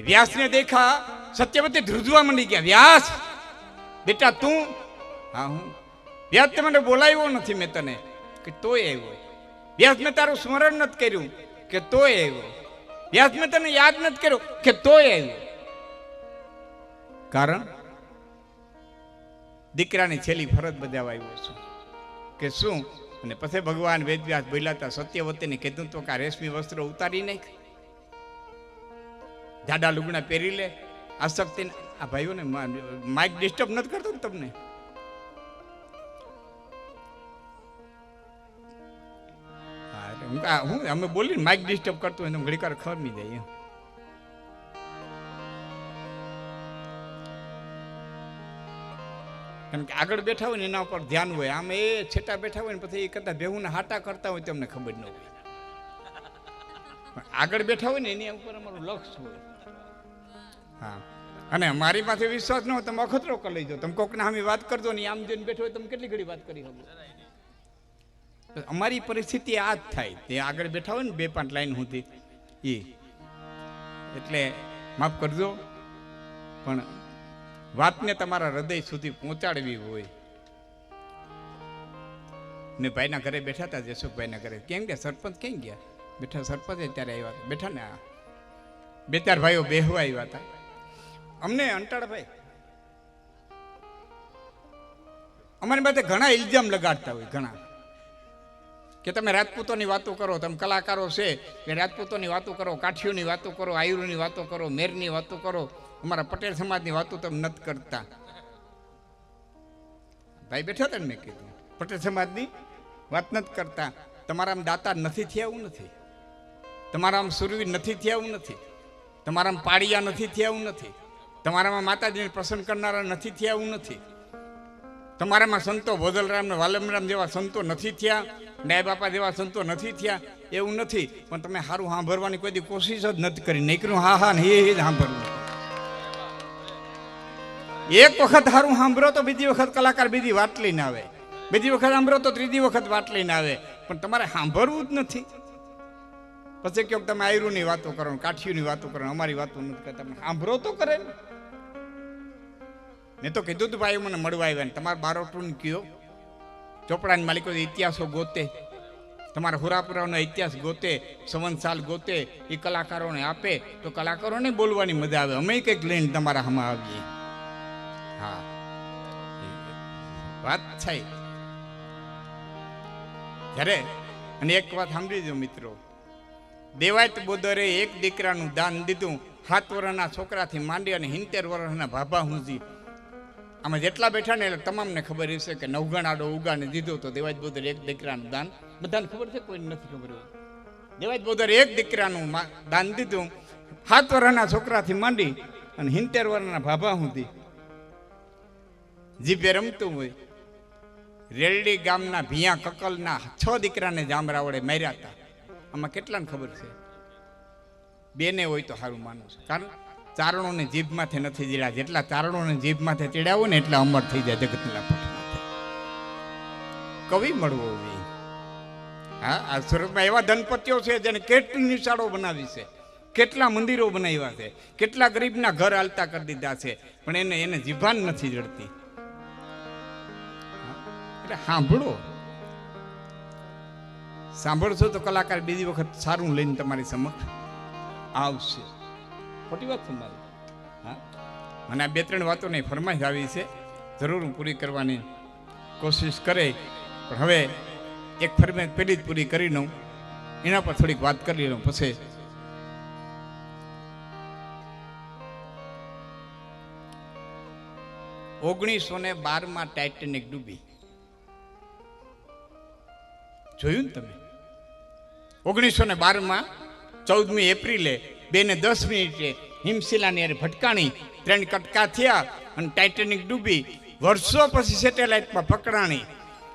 વ્યાસને દેખા. સત્યવતી ધ્રુજવા માંડી ગયા. વ્યાસ બેટા તું? હા હું. વ્યાસ તે મને બોલાવ્યો નથી મેં તને, કે તોય આવ્યો. વ્યાસ મેં તારું સ્મરણ નથી કર્યું, કે તોય આવ્યો. વ્યાસ મેં તને યાદ નથી કર્યો, કે તોય આવ્યો. કારણ દીકરાની છેલ્લી ફરજ બજાવવા આવ્યો છું. કે શું? અને પછી ભગવાન વેદવ્યાસ બોલ્યા હતા, સત્યવતીને કીધું તો કે રેશમી વસ્ત્રો ઉતારી નાખ, જાડા લુગડા પહેરી લે. આસક્તિ આ ભાઈઓને માઇક ડિસ્ટર્બ નથી કરતો ને તમને? હું અમે બોલીને માઇક ડિસ્ટર્બ કરતો હોય તો ઘડીક વાર ખમી જાય. કારણ કે આગળ બેઠા હોય ને એના ઉપર ધ્યાન હોય. આમ એ છેટા બેઠા હોય ને પછી એ કરતા ભેહું હાટા કરતા હોય તો અમને ખબર ન હોય. આગળ બેઠા હોય ને એની ઉપર અમારું લક્ષ હોય. હા, અને મારી પાસે વિશ્વાસ ન હોય તમે અખતરો કરી લેજો. તમે કોકને સામે વાત કરજો ને આમ જઈને બેઠો હોય તમે કેટલી ઘડી વાત કરી શકો? અમારી પરિસ્થિતિ આ જ થાય. તે આગળ બેઠા હોય ને 2-5 લાઈન સુધી એ એટલે માફ કરજો, પણ વાતને તમારા હૃદય સુધી પહોંચાડવી હોય. મેં ભાઈના ઘરે બેઠા હતા, જસુભાઈના ઘરે. કેમ ગયા સરપંચ ક્યાં ગયા? બેઠા સરપંચ ત્યારે આવ્યા હતા. બેઠા ને 2-4 ભાઈઓ બેહવા આવ્યા હતા. અમને અંટાળભાઈ અમારી પાસે ઘણા ઇલ્ઝામ લગાડતા હોય, ઘણા કે તમે રાજપૂતોની વાતો કરો, તમે કલાકારો છે કે રાજપૂતોની વાતો કરો, કાઠીઓની વાતો કરો, આયુરોની વાતો કરો, મેરની વાતો કરો, અમારા પટેલ સમાજની વાતો તમે નથી કરતા. ભાઈ બેઠા હતા ને, મેં કીધું પટેલ સમાજની વાત નથી કરતા. તમારામાં દાતા નથી થયા એવું નથી, તમારામાં સુરવીર નથી થયા એવું નથી, તમારામાં પાડિયા નથી થયા એવું નથી, તમારામાં માતાજીને પ્રસન્ન કરનારા નથી થયા એવું નથી, તમારામાં સંતો ભોદલરામ ને વાલમરામ જેવા સંતો નથી થયા, ડાય બાપા જેવા સંતો નથી થયા એવું નથી. પણ તમે સારું સાંભળવાની કોઈ કોશિશ જ નથી કરી. નીકળ્યું હા હા ને એ સાંભળવું. એક વખત સારું સાંભળો તો બીજી વખત કલાકાર બીજી વાત લઈને આવે. બીજી વખત સાંભળો તો ત્રીજી વખત વાત લઈને આવે, પણ તમારે સાંભળવું જ નથી. પછી કહો તમે આયરુની વાતો કરો, કાઠિયુની વાતો કરો, અમારી વાતો નથી કરતા. તમે સાંભળો તો કરે ને. મેં તો કીધું તું ભાઈ મને મળવા આવ્યા ને તમારે બારોટું કયો ચોપડાની માલિકો ઇતિહાસો ગોતે, તમારા હુરાપુરાનો ઇતિહાસ ગોતે, સંવંતસાલ ગોતે, એ કલાકારોને આપે તો કલાકારોને બોલવાની મજા આવે. અમે કંઈક લઈને તમારા હમા આવીએ. હા વાત થાય જ્યારે. અને એક વાત સાંભળી દો મિત્રો, દેવાયત બોદરે એક દીકરાનું દાન દીધું, 7 વર્ષના છોકરાથી માંડી અને 70 વર્ષના ભાભા સુધી. આમાં જેટલા બેઠા ને એટલે તમામને ખબર હશે કે નવગણાડો ઉગાને દીધો તો દેવાયત બોદર એક દીકરાનું દાન. બધાને ખબર છે, કોઈને નથી ખબર હોય. દેવાયત બોદર એક દીકરાનું દાન દીધું, 7 વર્ષના છોકરાથી માંડી અને 70 વર્ષના ભાભા સુધી. જીભે રમતું હોય. રેલડી ગામના ભિયા કકલના 6 દીકરાને જામરાવડે માર્યા હતા. આમાં કેટલાને ખબર છે? 2 ને હોય તો સારું માનું છું. કારણ ચારણોને જીભમાંથી નથી ચીડ્યા, જેટલા ચારણોને જીભમાંથી ચીડ્યા હોય ને એટલા અમર થઈ જાય જગતના પટમાંથી. કવિ મળવો જોઈએ. હા, આ સુરતમાં એવા ધનપતિઓ છે જેને કેટલી નિશાળો બનાવી છે, કેટલા મંદિરો બનાવ્યા છે, કેટલા ગરીબના ઘર હાલતા કરી દીધા છે, પણ એને જીભાન નથી જડતી. એટલે સાંભળો, સાંભળશો તો કલાકાર બીજી વખત સારું લઈને તમારી સમક્ષ આવશે. ખોટી વાત છે મારી. હા, મને આ 2-3 વાતોની ફરમાઈશ આવી છે, જરૂર હું પૂરી કરવાની કોશિશ કરે. પણ હવે એક ફરમાઈશ પેલી જ પૂરી કરી લઉં, એના પર થોડીક વાત કરી લઉં. પછી 1912 ટાઇટેનિક ડૂબી. જોયું ને તમે? 1912 14મી એપ્રિલે 2:10 હિમશિલાની અરે ભટકાણી, 3 કટકા થયા અને ટાઇટેનિક ડૂબી. વર્ષો પછી સેટેલાઇટમાં પકડાણી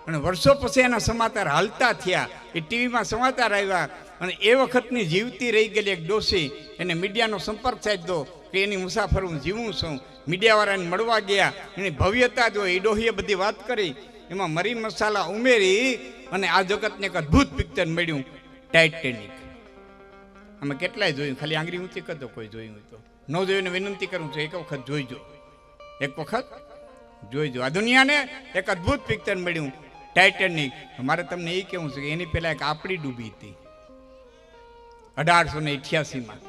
અને વર્ષો પછી એના સમાચાર હાલતા થયા. એ ટીવીમાં સમાચાર આવ્યા અને એ વખતની જીવતી રહી ગયેલી એક ડોસી, એને મીડિયાનો સંપર્ક સાધ્યો કે એની મુસાફર હું જીવું છું. મીડિયાવાળાને મળવા ગયા, એની ભવ્યતા જો એ ડોહીએ બધી વાત કરી, એમાં મરી મસાલા ઉમેરી અને આ જગતને એક અદ્ભુત પિક્ચર મળ્યું, ટાઇટેનિક. અમે કેટલાય જોયું, ખાલી આંગળી ઊંચી કરતો કોઈ જોયું તો ન જોઈને વિનંતી કરું છું, એક વખત જોઈજો, એક વખત જોઈજો. આ દુનિયાને એક અદ્ભુત પિક્ચર મળ્યું, ટાઇટેનિક. મારે તમને એ કહેવું છે કે એની પહેલા એક આપણી ડૂબી હતી 1888માં.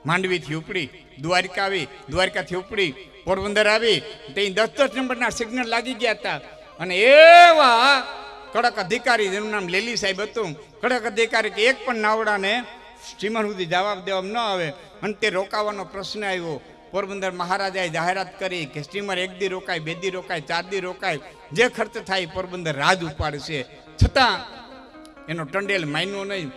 માંડવીથી ઉપડી દ્વારકા આવી, દ્વારકાથી ઉપડી પોરબંદર આવી, તે 10-10 નંબરના સિગ્નલ લાગી ગયા હતા. અને એવા કડક અધિકારી, જેનું નામ લેલી સાહેબ હતું, કડક અધિકારી કે એક પણ નાવડાને સ્ટીમર સુધી જવાબ દેવામાં ન આવે. અને તે રોકાવાનો પ્રશ્ન આવ્યો. પોરબંદર મહારાજાએ જાહેરાત કરી કે સ્ટીમર 1 દી રોકાય, 2 દી રોકાય, 4 દી રોકાય, જે ખર્ચ થાય પોરબંદર રાજ ઉપાડશે. છતાં એનો ટંડેલ માન્યો નહીં.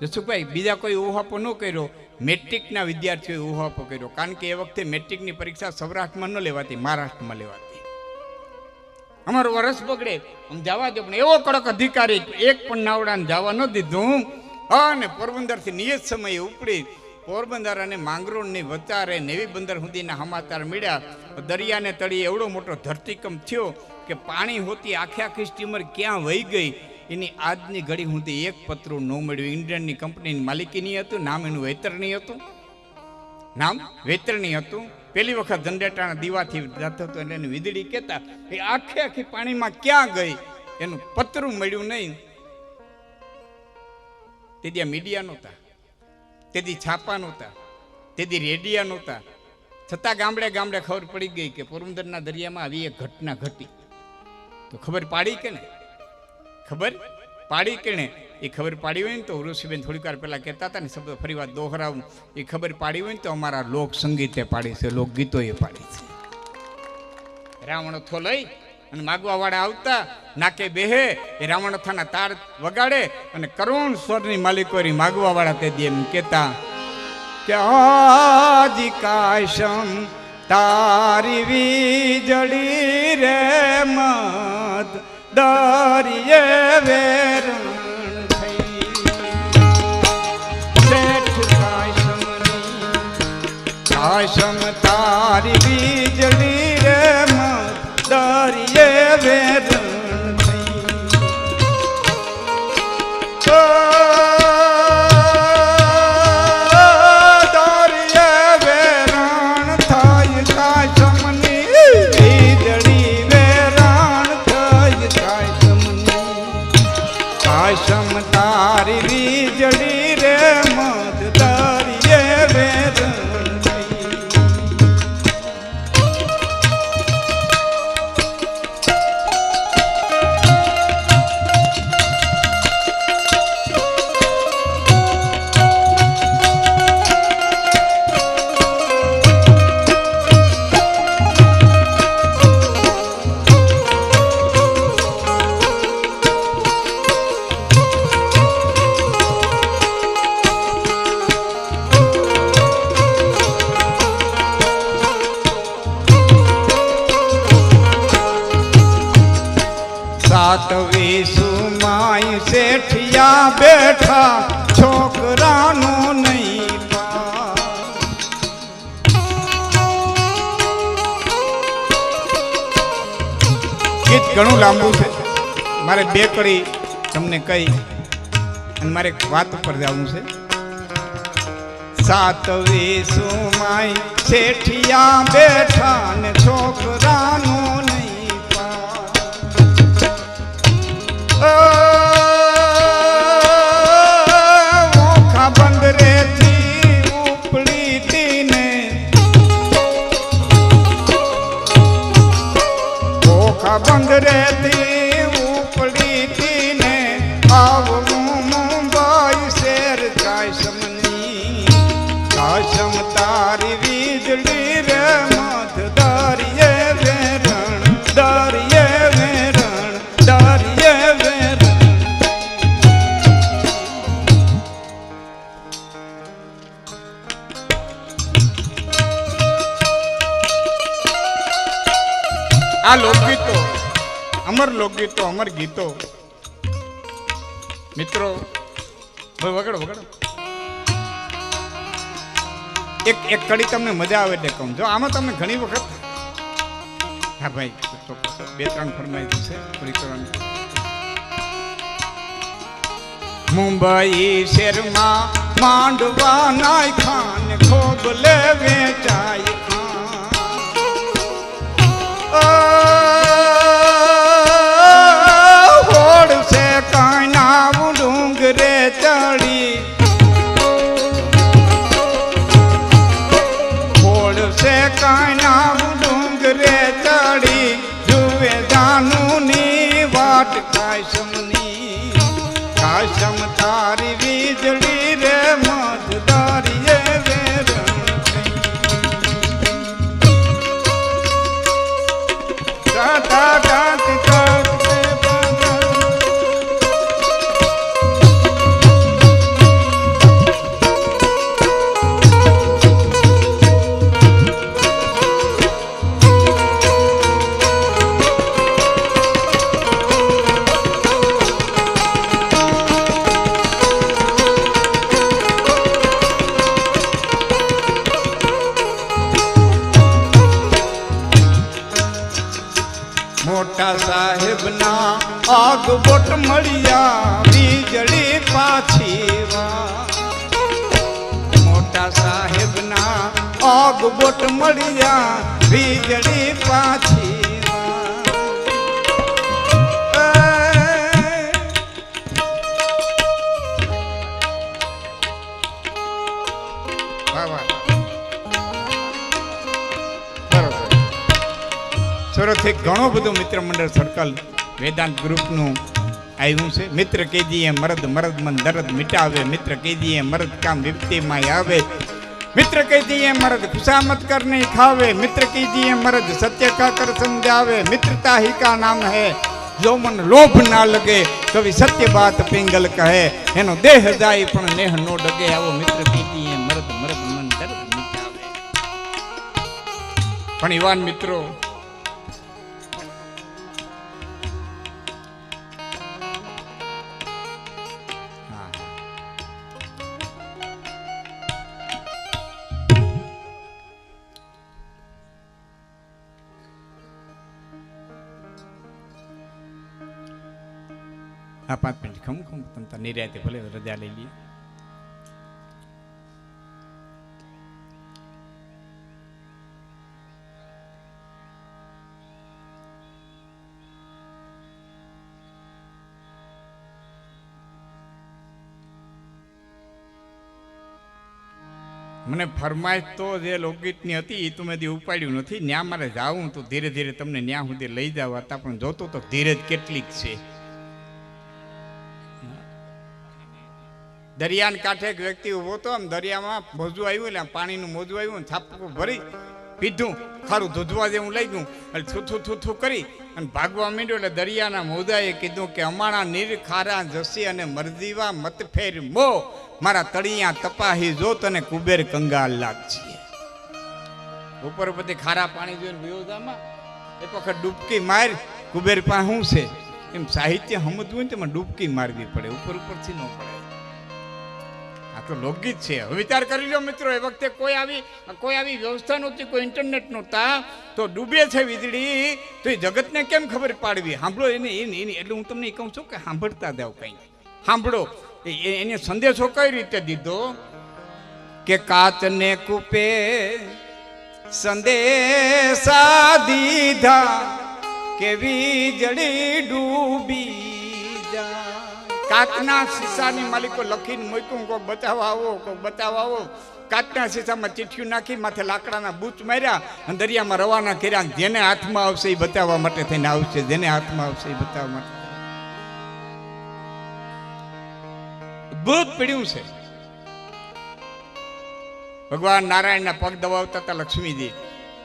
જસુભાઈ બીજા કોઈ ઉહાપો ન કર્યો, મેટ્રિકના વિદ્યાર્થીઓએ ઉહાપો કર્યો. કારણ કે એ વખતે મેટ્રિકની પરીક્ષા સૌરાષ્ટ્રમાં ન લેવાતી, મહારાષ્ટ્રમાં લેવાતી. અમારું વરસ બગડે આમ જવા દો, પણ એવો કડક અધિકારી એક પણ નાવડાને જવા ન દીધું. અને પોરબંદરથી નિયત સમયે ઉપડી પોરબંદર અને માંગરોળની વચારે નેવી બંદર સુધીના સમાચાર મળ્યા. દરિયાને તળિયે એવડો મોટો ધરતીકંપ થયો કે પાણી હોતી આખી સ્ટીમર ક્યાં વહી ગઈ એની આજની ઘડી સુધી એક પતરું ન મળ્યું. ઇન્ડિયનની કંપનીની માલિકીની હતું, નામ એનું વૈતરણી હતું, નામ વૈતરણી હતું. પહેલી વખત જનરેટરના દીવાથી જતો હતો એટલે એની વીજળી કહેતા એ આખી પાણીમાં ક્યાં ગઈ એનું પતરું મળ્યું નહીં. તેથી મીડિયા નહોતા, તેથી છાપા નહોતા, તેથી રેડિયા નહોતા. છતાં ગામડે ગામડે ખબર પડી ગઈ કે પોરબંદરના દરિયામાં આવી એક ઘટના ઘટી. તો ખબર પાડી કે ને? ખબર પાડી કે ને? એ ખબર પાડી હોય ને તો ઋષિબેન થોડીક વાર પહેલાં કહેતા હતા ને, શબ્દ ફરી વાર દોહરાવું, એ ખબર પાડી હોય ને તો અમારા લોક સંગીતે પાડી છે, લોકગીતોએ પાડી છે. રાવણથો લઈ અને માગવાવાળા આવતા, નાકે બેહે, એ રાવણથાના તાર વગાડે અને કરોડ સ્વરની માલિકોરી માગવાવાળા તે દી એમ કહેતા કે આજી કાશમ તારી વીજળી રે મત દરિયે વેરણ થઈ. શેઠ કાશમ તારી વીજળી રે મત દરિયે વેરણ તારી વીજળી રે મધદારીએ વેરણ સાતવીસું માય શેઠિયા બેઠા છોકરાનો નહીં ગીત ઘણું લાંબુ છે મારે બે કડી તમને કહી અને મારે એક વાત ઉપર જવું છે સાતવીસું માય શેઠિયા બેઠા ને છોકરાનો ઓખા બંદરેથી ઉપડી તીને ઓખા બંદરેથી ઉપડી તીને આવવું મુંબઈ શેર કાશમની કાશમ તારી વીજળી રે મધદારીએ વેરણ દારીએ વેરણ દારીએ આ લોકગીતો લોકગીતો અમર ગીતો મિત્રો વગડો વગડો એક કડી તમને મજા આવે એટલે કહું જો આમાં તમને ઘણી વખત હા ભાઈ બે ત્રણ ફરમાઈશ છે પૂરી કરવાની મુંબઈ શહેરમાં માંડવા નાય ખાન ખોબલે વેચાય હોડ છે કાના ડુંગરે ચડી હોડ છે કાના ડુંગરે ચડી જુએ જાનુની વાટ કાશમની કાશમ તારી વીજળી રે મધદારીએ મોટા સાહેબના આગ બોટ મળ્યા વીજળી પાછી મોટા સાહેબના આગ બોટ મળ્યા વીજળી પાછી સુરતથી ઘણો બધું મિત્ર મંડળ સર્કલ વેદાંત ગ્રુપનું આવ્યું છે મિત્ર કેજીએ મરદ મરદ મન દર્દ મિટાવે મિત્ર કેજીએ મરદ કામ વિપત્તિમાં આવે મિત્ર કેજીએ મરદ ખુશામત કરને ખાવે મિત્ર कीजिए मर्द सत्य का कर समझावे मित्रता ही का नाम है जो मन लोभ ना लगे कभी सत्य बात पिंगल कहे एनो देह जाय पण नेह नो डगे आवो मित्र कीजिए मर्द मर्द मन दर्द मिटावे पण युवान मित्रों હા 5 મિનિટ ખમ તમે તાર નિરાતે ભલે રજા લઈ લઈએ. મને ફરમાઈશ તો જે લોકગીતની હતી એ તો મેં ઉપાડ્યું નથી. ન્યા મારે જાવું તો ધીરે ધીરે તમને ન્યા સુધી લઈ જાવ હતા, પણ જોતો તો ધીરજ કેટલીક છે. દરિયાને કાંઠે એક વ્યક્તિ ઊભો હતો, આમ દરિયામાં મોજું આવ્યું એટલે પાણીનું મોજું આવ્યું, છાપકું ભરી પીધું, ખારું ધોધવા જેવું લઈ ગયું એટલે થૂથું કરી અને ભાગવા માંડ્યો. એટલે દરિયાના મોજાએ કીધું કે અમારા નીર ખારા જસી અને મરજીવા મત ફેર મો, મારા તળિયા તપાહી જો તને કુબેર કંગાલ લાગશે. ઉપર પછી ખારા પાણી જોઈને વિયોજામાં એક વખત ડૂબકી માર, કુબેર પાસે શું છે એમ સાહિત્ય સમજવું હોય ને તેમાં ડૂબકી મારવી પડે, ઉપર ઉપરથી ન પડે. આ તો લોકગીત છે. હવે વિચાર કરી લો મિત્રો, એ વખતે કોઈ આવી વ્યવસ્થા નહોતી, કોઈ ઇન્ટરનેટ નહોતા, તો ડૂબે છે વીજળી તો એ જગતને કેમ ખબર પાડવી? સાંભળો એની એટલે હું તમને કહું છું કે સાંભળતા જાવ, કંઈ સાંભળો. એને સંદેશો કઈ રીતે દીધો કે કાચને કૂપે સંદેશા દીધા કે વીજળી ડૂબી જાય. કાચના શીશાની માલિકો લખીને મૂક્યું, કોક બચાવવા આવો, કોક બચાવવા આવો. કાચના શીશામાં ચીઠિયું નાખી માથે લાકડાના બૂચ માર્યા અને દરિયામાં રવાના કર્યા. જેને હાથમાં આવશે એ બચાવવા માટે થઈને આવશે, જેને હાથમાં આવશે એ બચાવવા માટે. અદભુત પીડ્યું છે. ભગવાન નારાયણના પગ દબાવતા હતા લક્ષ્મીજી,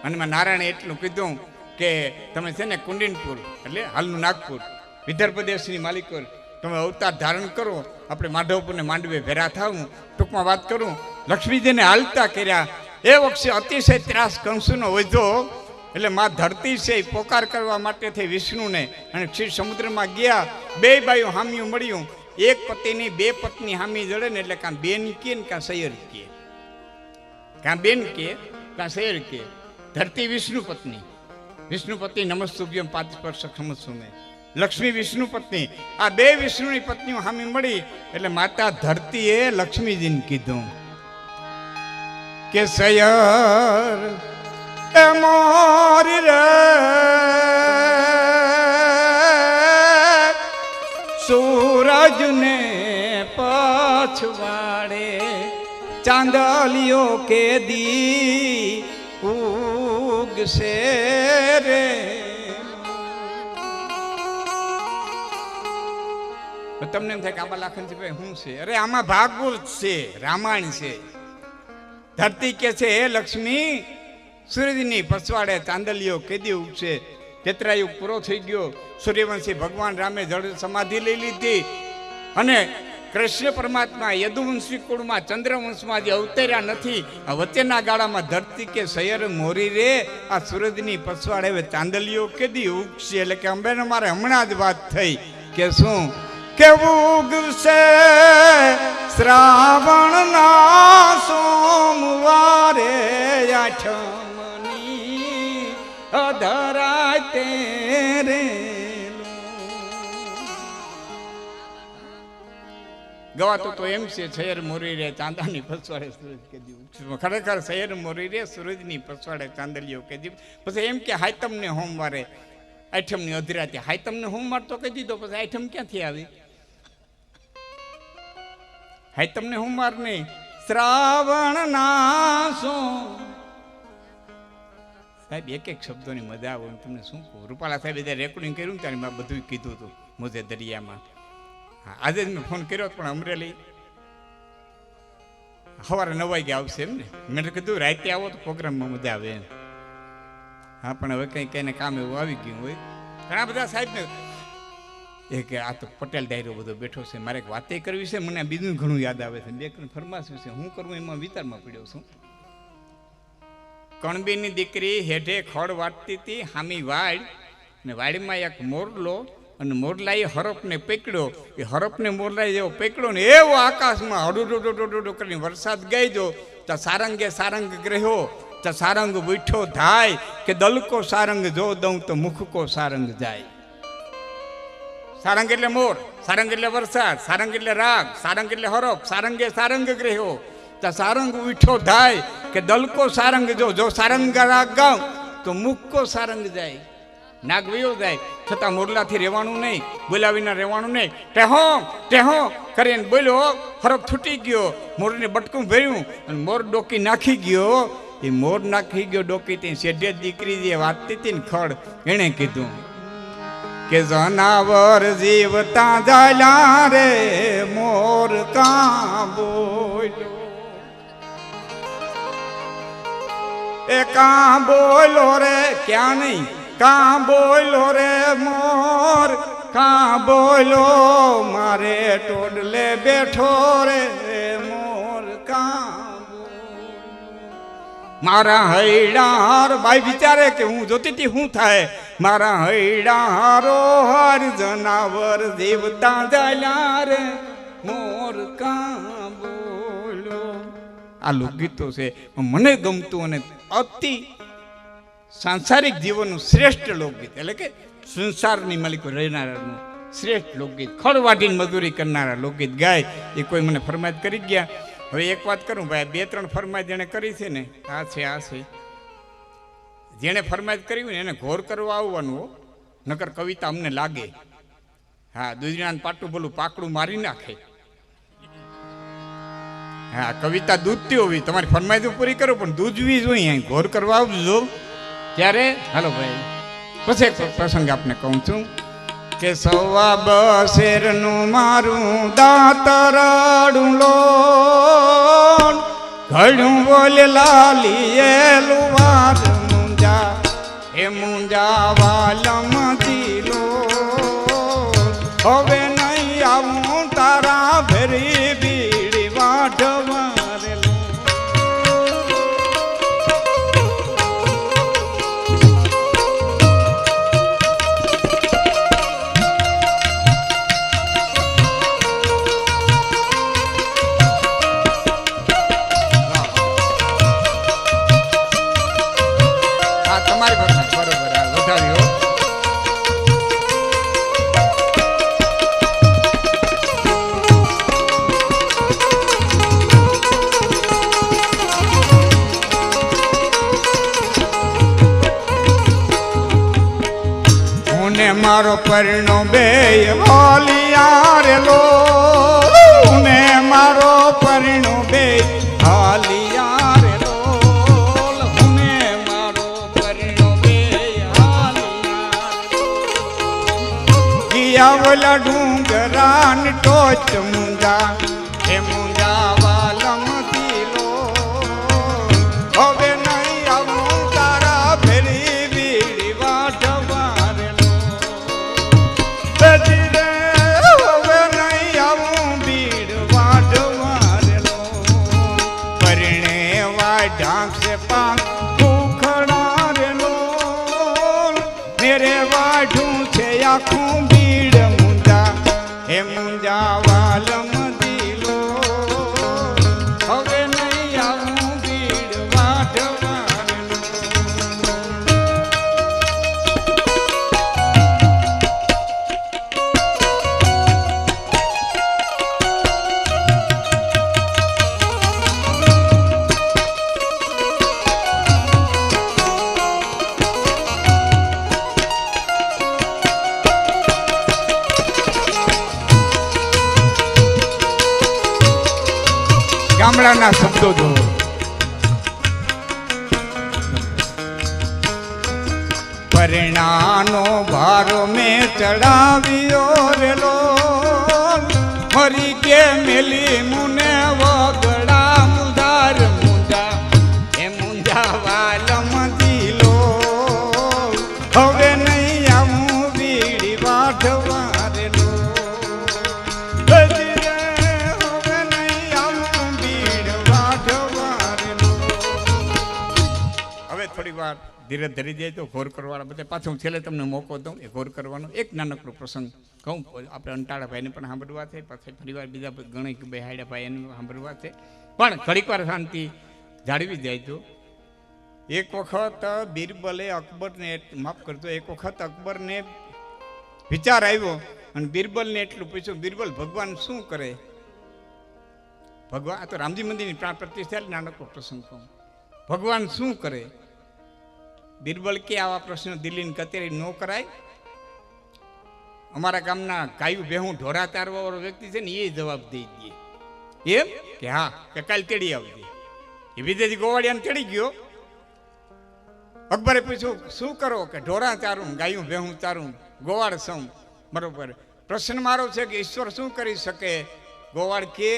અને નારાયણે એટલું કીધું કે તમે છે ને કુંડિનપુર એટલે હાલનું નાગપુર વિદર્ભ દેશની માલિકો તમે અવતાર ધારણ કરો, આપણે માધવપુરને માંડવે ભેરા થાવું. ટૂંકમાં વાત કરું, લક્ષ્મીજીને હાલતા કર્યા. એ વખતે અતિશય ત્રાસ કંસનો વધ્યો એટલે માં ધરતી છે પોકાર કરવા માટે થઈ વિષ્ણુને, અને ક્ષીર સમુદ્રમાં ગયા. બે બાયું હામ્યું મળ્યું, એક પતિની બે પત્ની હામી જડે ને એટલે કાં બેન કે ને કાં સૈયર કે, કાં બેન કે કાં સૈયર કે. ધરતી વિષ્ણુ પત્ની, વિષ્ણુ પત્ની નમસ્તુભ્યમ 5 સ્પર્શ ખમસ્તુમે, લક્ષ્મી વિષ્ણુ પત્ની. આ બે વિષ્ણુની પત્નીઓ હામી મળી એટલે માતા ધરતીએ લક્ષ્મીજીને કીધું કે સૈયર એ મોરી રે સૂરજને પછવાડે ચાંદલિયો કે દી ઉગશે રે. તમને એમ થાય કે આમાં લાખન ભાઈ શું છે? અરે આમાં ભાગવત છે, રામાયણ છે. ધરતી કે છે હે લક્ષ્મી, સૂરજની પછવાડે ચાંદલિયો કેદી ઉગશે. તેત્રાયુગ પૂરો થઈ ગયો. સૂર્યવંશી ભગવાન રામે જળ સમાધિ લઈ લીધી અને કૃષ્ણ પરમાત્મા યદુવંશી કુળમાં ચંદ્રવંશમાં જે અવતર્યા નથી. આ વચ્ચેના ગાળામાં ધરતી કે સૈયર મોરી રે આ સૂરજની પછવાડે હવે ચાંદલિયો કેદી ઉગશે. એટલે કે અંબેને મારે હમણાં જ વાત થઈ કે શું કે ઉગશે શ્રાવણના સોમવારે આઠમની અધરાય તેરે. ગવાતો તો એમ છે સૈયર મોરી રે ચાંદાની પછવાડે સૂરજ કેદી ઉગશે. ખરેખર સૈયર મોરી રે સૂરજની પછવાડે ચાંદલિયો કેદી. પછી એમ કે હાયતમને સોમવારે આઠમની અધરાતે. હાયતમને સોમવાર તો કહી દીધો, પછી આઠમ ક્યાંથી આવી? હાયતમને સોમવાર નહીં, શ્રાવણ ના સાહેબ એક એક શબ્દોની મજા આવે. તમને શું કહું, રૂપાલા સાહેબ જ્યારે રેકોર્ડિંગ કર્યું ત્યારે મેં બધું કીધું હતું મોજે દરિયામાં. હા, આજે જ મેં ફોન કર્યો પણ અમરેલી સવારે 9 વાગે આવશે એમ ને. મેં કીધું રાતે આવો તો પ્રોગ્રામમાં મજા આવે એમ. હા, પણ હવે કંઈ કઈને કામ એવું આવી ગયું હોય. ઘણા બધા સાહેબને એ કે આ તો પટેલ ડાયરો બધો બેઠો છે, મારે એક વાતે કરવી છે, મને બીજું ઘણું યાદ આવે છે, બે ફરમાશું છે, હું કરવું એમાં વિચારમાં પડ્યો છું. કણબીની દીકરી હેઠે ખડ વાટતી હતી હામી વાડ, ને વાડીમાં એક મોરલો, અને મોરલાએ હરપને પકડ્યો. એ હરપને મોરલાએ જેવો પકડ્યો ને એવો આકાશમાં હડુડુડુડુડુ કરીને વરસાદ ગઈ જો તો સારંગે સારંગ ગ્રહ્યો તો સારંગ બુઠ્ઠો થાય કે દલકો સારંગ જો દઉં તો મુખકો સારંગ જાય. સારંગ એટલે મોર, સારંગ એટલે વરસાદ, સારંગ એટલે રાગ, સારંગ એટલે હરફ, સારંગે સારંગ ગ્રહ્યો. તો સારંગ ઉઠો થાય કે દલકો સારંગ જો સારંગ રાગ ગાઉં તો મુક્કો સારંગ જાય, નાગ વયો જાય. છતાં મોરલાથી રહેવાનું નહીં, બોલ્યા વિના રહેવાનું નહીં. ટેહો ટેહો કરીને બોલ્યો, હરફ છૂટી ગયો, મોરને બટકું ભર્યું અને મોર ડોકી નાખી ગયો. એ મોર નાખી ગયો ડોકી થી શેઢે દીકરી જે વાતતી હતી ને ખડ, એણે કીધું કે જનાવર જીવતા જાલ્યા રે મોર કા બોલ્યો, એ કા બોલો રે, ક્યાં નહીં, કા બોલો રે મોર, કા બોલો મારે ટોડલે બેઠો રે મોર, કા મારા હૈડાર. બાઈ વિચારે કે હું જોતી હતી શું થાય. મારા હૈડારો હર જનાવર જીવતા જાલ્યા રે મોર કા બોલો. આ લોકગીતો છે મને ગમતું અને અતિ સાંસારિક જીવનનું શ્રેષ્ઠ લોકગીત, એટલે કે સંસારની માલિકો રહેનારાનું શ્રેષ્ઠ લોકગીત, ખડવાટીને મજૂરી કરનારા લોકગીત ગાય. એ કોઈ મને ફરમાઈશ કરી ગયા. હવે એક વાત કરું ભાઈ, 2-3 ફરમાઈશ જેણે કરી છે ને, આ છે જેણે ફરમાઈશ કરી હોય ને એને ઘોર કરવા આવવાનું હો, નકર કવિતા અમને લાગે. હા, દૂધીનાનું પાટું બોલું પાકડું મારી નાખે. હા, કવિતા દૂધતી હોવી, તમારી ફરમાઈશ પૂરી કરો પણ દૂધવી જોઈએ, ઘોર કરવા આવજો ત્યારે. હાલો ભાઈ, પછી એક પ્રસંગ આપને કહું છું કે 1.25 શેરનું મારું દાતરડું લોન, ઘડું બોલે લાલીએલું વાર મુંજા, એ મુંજા વાલમ દીલો, હવે નહીં આવું તારા ભેરી બીડી વાઢવા. મારો પરણો બે હાલિયારેલો, ને મારો પરણો બે હાલિયારેલો, ને મારો પરણો બે હાલિયારેલો. ગિયાવલા ડુંગરા ને ટોચ મુંજા, એ મુંજા વાલમ દીલો, હવે નહીં આવું તારા ભેરી બીડી વાઢવા. ढांक से पाक उखड़ा रे लो, मेरे वाढू छे आखूं बीड़ मुंजा, हे मुंजा वालम दिलो, હવે નહીં આવું બીડ વાઢવા રે લો. ગામડાના શબ્દો જો પરિણાનો ભારો મેં ચડાવ્યો રેલો, મરી કે મેલી મુને વગડા મુદાર મુંજા, એ મુંજા વાલમ દીલો, હવે નહીં આવું બીડી વાઢવા રેલો. થોડી વાર ધીરે ધરી જાય તો ઘોર કરવાના બધા પાછું હું છેલ્લે તમને મોકો દઉં એ ઘોર કરવાનો એક નાનકડો પ્રસંગ કહું. આપણે અંટાળા ભાઈને પણ સાંભળવા છે, પછી ફરીવાર બીજા ગણેશ ભાઈ હાડ્યા ભાઈ એને સાંભળવા છે, પણ ઘડીક વાર શાંતિ જાળવી જાય. તો એક વખત બિરબલે અકબરને, માફ કરજો, એક વખત અકબરને વિચાર આવ્યો અને બિરબલને એટલું પૂછ્યું, બિરબલ ભગવાન શું કરે? ભગવાન, આ તો રામજી મંદિરની પ્રાણ પ્રતિષ્ઠા નાનકડો પ્રસંગ કહું, ભગવાન શું કરે? બિરબલ કે આવા પ્રશ્ન દિલ્હીની કચેરી ન કરાય. અમારા ગામના ગાયું બેહું ઢોરા તારવા વાળો વ્યક્તિ છે ને એ જવાબ દઈ દે એમ કે હા કે કાલ તેડી આવજે. એ વિદેશી ગોવાળિયાને તેડી ગયો. અકબરે પૂછ્યું શું કરો? કે ઢોરા ચારું, ગાયું ભેહું ચારું, ગોવાળ સૌ. બરોબર. પ્રશ્ન મારો છે કે ઈશ્વર શું કરી શકે? ગોવાળ કે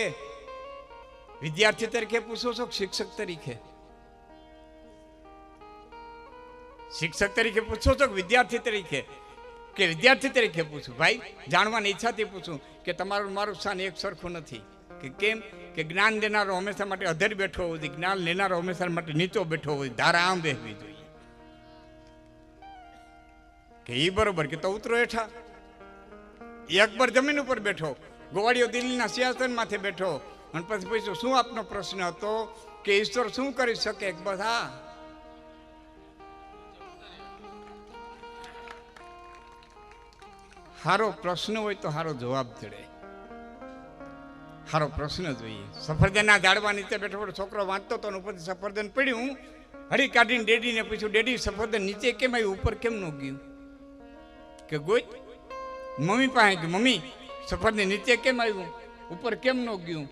વિદ્યાર્થી તરીકે પૂછો છો કે શિક્ષક તરીકે? શિક્ષક તરીકે પૂછો છો કે વિદ્યાર્થી તરીકે? કે વિદ્યાર્થી તરીકે પૂછું. ભાઈ, જાણવાની ઈચ્છાથી પૂછું કે તમારું મારું સ્થાન એક સરખું નથી. કે કેમ? કે જ્ઞાન દેનારો હંમેશા માટે અધર બેઠો હોવો જોઈએ, જ્ઞાન લેનારો હંમેશા માટે નીચો બેઠો હોય, ધારા આમ બેસવી જોઈએ. કે એ બરોબર. કે તો ઉતરો હેઠા. એ અકબર જમીન ઉપર બેઠો, ગોવાળીઓ દિલ્હીના સિંહાસન માથે બેઠો. અને પછી પૂછ્યું શું આપનો પ્રશ્ન હતો? કે ઈશ્વર શું કરી શકે? બસ હા. સારો પ્રશ્ન હોય તો સારો જવાબ જડે. સારો પ્રશ્ન જોઈએ. સફરજનના ઝાડવા નીચે બેઠો બેઠો છોકરો વાંચતો હતો, ઉપરથી સફરજન પડ્યું. હળી કાઢીને ડેડીને પૂછ્યું, ડેડી સફરજન નીચે કેમ આવ્યું, ઉપર કેમ ન ગયું? કે ગોઈ મમ્મી પાસે કે મમ્મી સફરજન નીચે કેમ આવ્યું, ઉપર કેમ ન ગયું?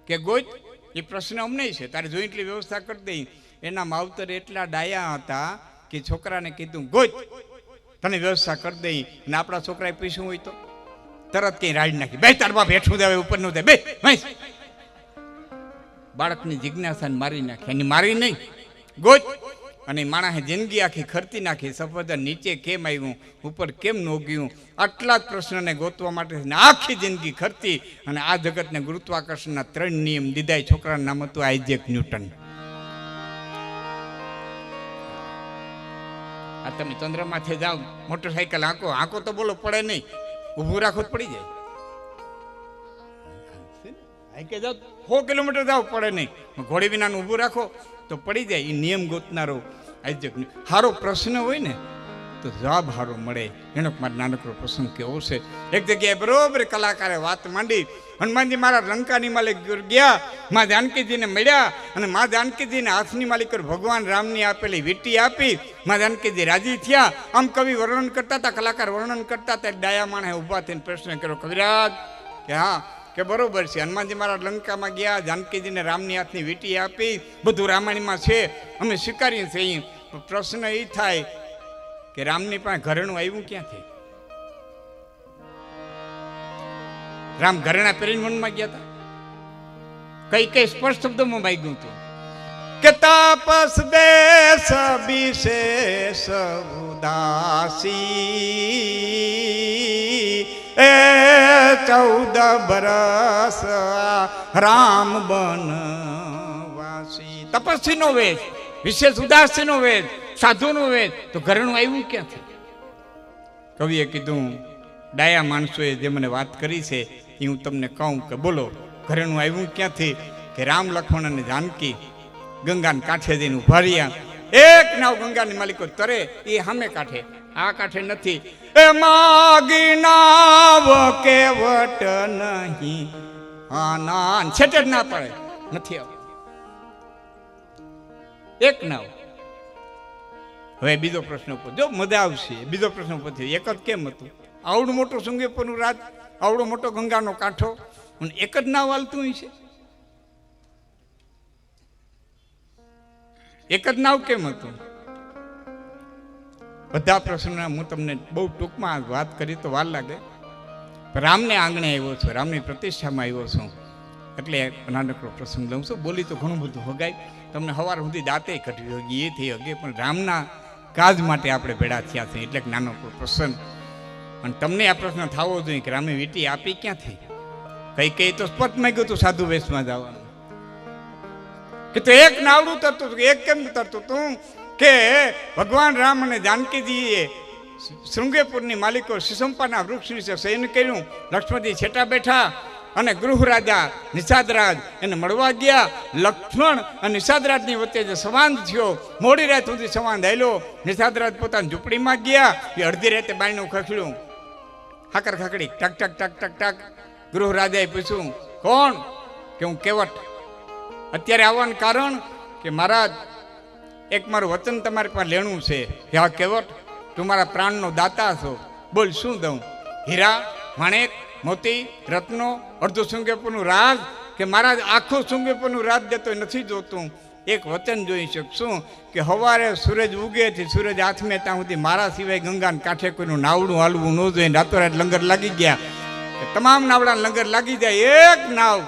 કે ગોઈ એ પ્રશ્ન અમને છે, તારે જોઈન્ટલી વ્યવસ્થા કરી દઈ. એના માવતર એટલા ડાયા હતા કે છોકરાને કીધું ગોઈ તને વ્યવસ્થા કરી દઈ. અને આપણા છોકરાએ પીશું હોય તો તરત કઈ રાડી નાખી, બે તાર બાપ હેઠું દે, ઉપર નું દે, બે બાળકની જિજ્ઞાસાને મારી નાખી. એની મારી નહીં, ગોચ. અને માણસે જિંદગી આખી ખર્ચી નાખી. સફરજન નીચે કેમ આવ્યું, ઉપર કેમ ન ગયું, આટલા જ પ્રશ્નને ગોતવા માટે આખી જિંદગી ખર્ચી. અને આ જગતને ગુરુત્વાકર્ષણના 3 નિયમ દીધા. છોકરાનું નામ હતું આઇઝેક ન્યૂટન. આ તમે ચંદ્રમાથે જાઓ, મોટરસાયકલ આંકો આંકો તો બોલો પડે નહીં, ઊભું રાખો તો પડી જાય. કે જાઓ 100 કિલોમીટર જાવ પડે નહીં, ઘોડી વિનાનું ઊભું રાખો તો પડી જાય. એ નિયમ ગોતનારો આઇઝેક. સારો પ્રશ્ન હોય ને તો જવાબ સારો મળે. એનો મારો નાનકડો પ્રસંગ કેવો છે. એક જગ્યાએ બરોબર કલાકારે વાત માંડી. હનુમાનજી મારા લંકાની માલિક ગયા, માં જાનકીજીને મળ્યા. અને માં જાનકીજીને હાથની માલિક ભગવાન રામની આપેલી વીંટી આપી. માં જાનકીજી રાજી થયા. આમ કવિ વર્ણન કરતા હતા, કલાકાર વર્ણન કરતા હતા. ડાયા માણસે ઊભા થઈને પ્રશ્ન કર્યો, કવિરાજ કે હા કે બરોબર છે, હનુમાનજી મારા લંકામાં ગયા, જાનકીજીને રામની હાથની વીંટી આપી, બધું રામાયણમાં છે, અમે સ્વીકારીએ છીએ. પ્રશ્ન એ થાય કે રામની પાસે ઘરેણું આવ્યું ક્યાંથી? રામ ઘરેણા પહેરીને વનમાં ગયા હતા? કઈ કઈ સ્પષ્ટ શબ્દોમાં માગ્યું હતું કે તાપસ દેશ વિશેષ ઉદાસી એ 14 બરસ રામ બનવાસી. તપસ્વી નો વેદ, વિશેષ ઉદાસી નો વેદ, સાધુ નો વેદ, તો ઘરેણું આવ્યું ક્યાંથી? કવિએ કીધું, ડાયા માણસોએ જે મને વાત કરી છે એ હું તમને કહું કે બોલો ઘરેણું આવ્યું ક્યાંથી? કે રામ લક્ષ્મણ અને જાનકી ગંગાને કાંઠે જઈને ઉભા રહ્યા. એક નાવ ગંગાની માલિકો તરે, એ સામે કાંઠે, આ કાંઠે નથી. એ માગી નાવ કેવટ નહીં, આના છેટે જ ના પડે, નથી આવ એક નાવ. હવે બીજો પ્રશ્ન પૂછો, મજા આવશે. બીજો પ્રશ્ન પૂછ્યો, એક જ કેમ હતું? આવડું મોટું શૃંગેરપુરનું રાજ, આવડો મોટો ગંગાનો કાંઠો, અને એક જ નાવ હાલતું હોય છે? એક જ નાવ કેમ હતું? બધા પ્રશ્નો હું તમને બહુ ટૂંકમાં વાત કરી તો વાર લાગે. રામને આંગણે આવ્યો છું, રામની પ્રતિષ્ઠામાં આવ્યો છું, એટલે નાનકડો પ્રસંગ લઉં છું. બોલી તો ઘણું બધું હગાય, તમને સવાર સુધી દાંતે કઢવી હગી, એ થઈ હગે, પણ રામના કાજ માટે આપણે ભેળા થયા છે એટલે નાનકડો પ્રસંગ. અને તમને આ પ્રશ્ન થવો જોઈએ કે રામે વીંટી આપી ક્યાંથી? કઈ કઈ તો સ્પષ્ટ માંગ્યું હતું સાધુ વેશમાં જવાનું, કે તો એક નાવડું તરતું હતું. એક કેમ તરતું હતું? કે ભગવાન રામ અને જાનકીજીએ શૃંગેરપુરની માલિકો શિશંપાના વૃક્ષ નીચે શયન કર્યું. લક્ષ્મણજી છેટા બેઠા અને ગૃહ રાજા નિષાદરાજ એને મળવા ગયા. લક્ષ્મણ અને નિષાદરાજની વચ્ચે જે સંવાદ થયો, મોડી રાત સુધી સંવાદ આવેલો. નિષાદરાજ પોતાની ઝૂંપડીમાં ગયા, એ અડધી રાતે બાયણું ખખડ્યું. હાકર ખાકડી ટક ટક ટક ટક ટક. ગૃહરાજાએ પૂછ્યું, કોણ? કે હું કેવટ. અત્યારે આવવાનું કારણ કે મહારાજ એક મારું વચન તમારી પાસે લેણું છે. કે હા કેવટ, તું મારા પ્રાણનો દાતા છો, બોલ શું દઉં? હીરા, માણેક, મોતી, રત્નો, અડધું શૃંગેપુરનું રાજ? કે મહારાજ આખું શૃંગેપુરનું રાજ દેતો નથી જોતું, એક વચન જોઈ શકશું કે સવારે સૂરજ ઉગેથી સૂરજ આથમે ત્યાં સુધી મારા સિવાય ગંગાને કાંઠે કોઈનું નાવડું હાલવું ન જોઈએ. રાતોરાત લંગર લાગી ગયા, તમામ નાવડા લંગર લાગી જાય, એક નાવ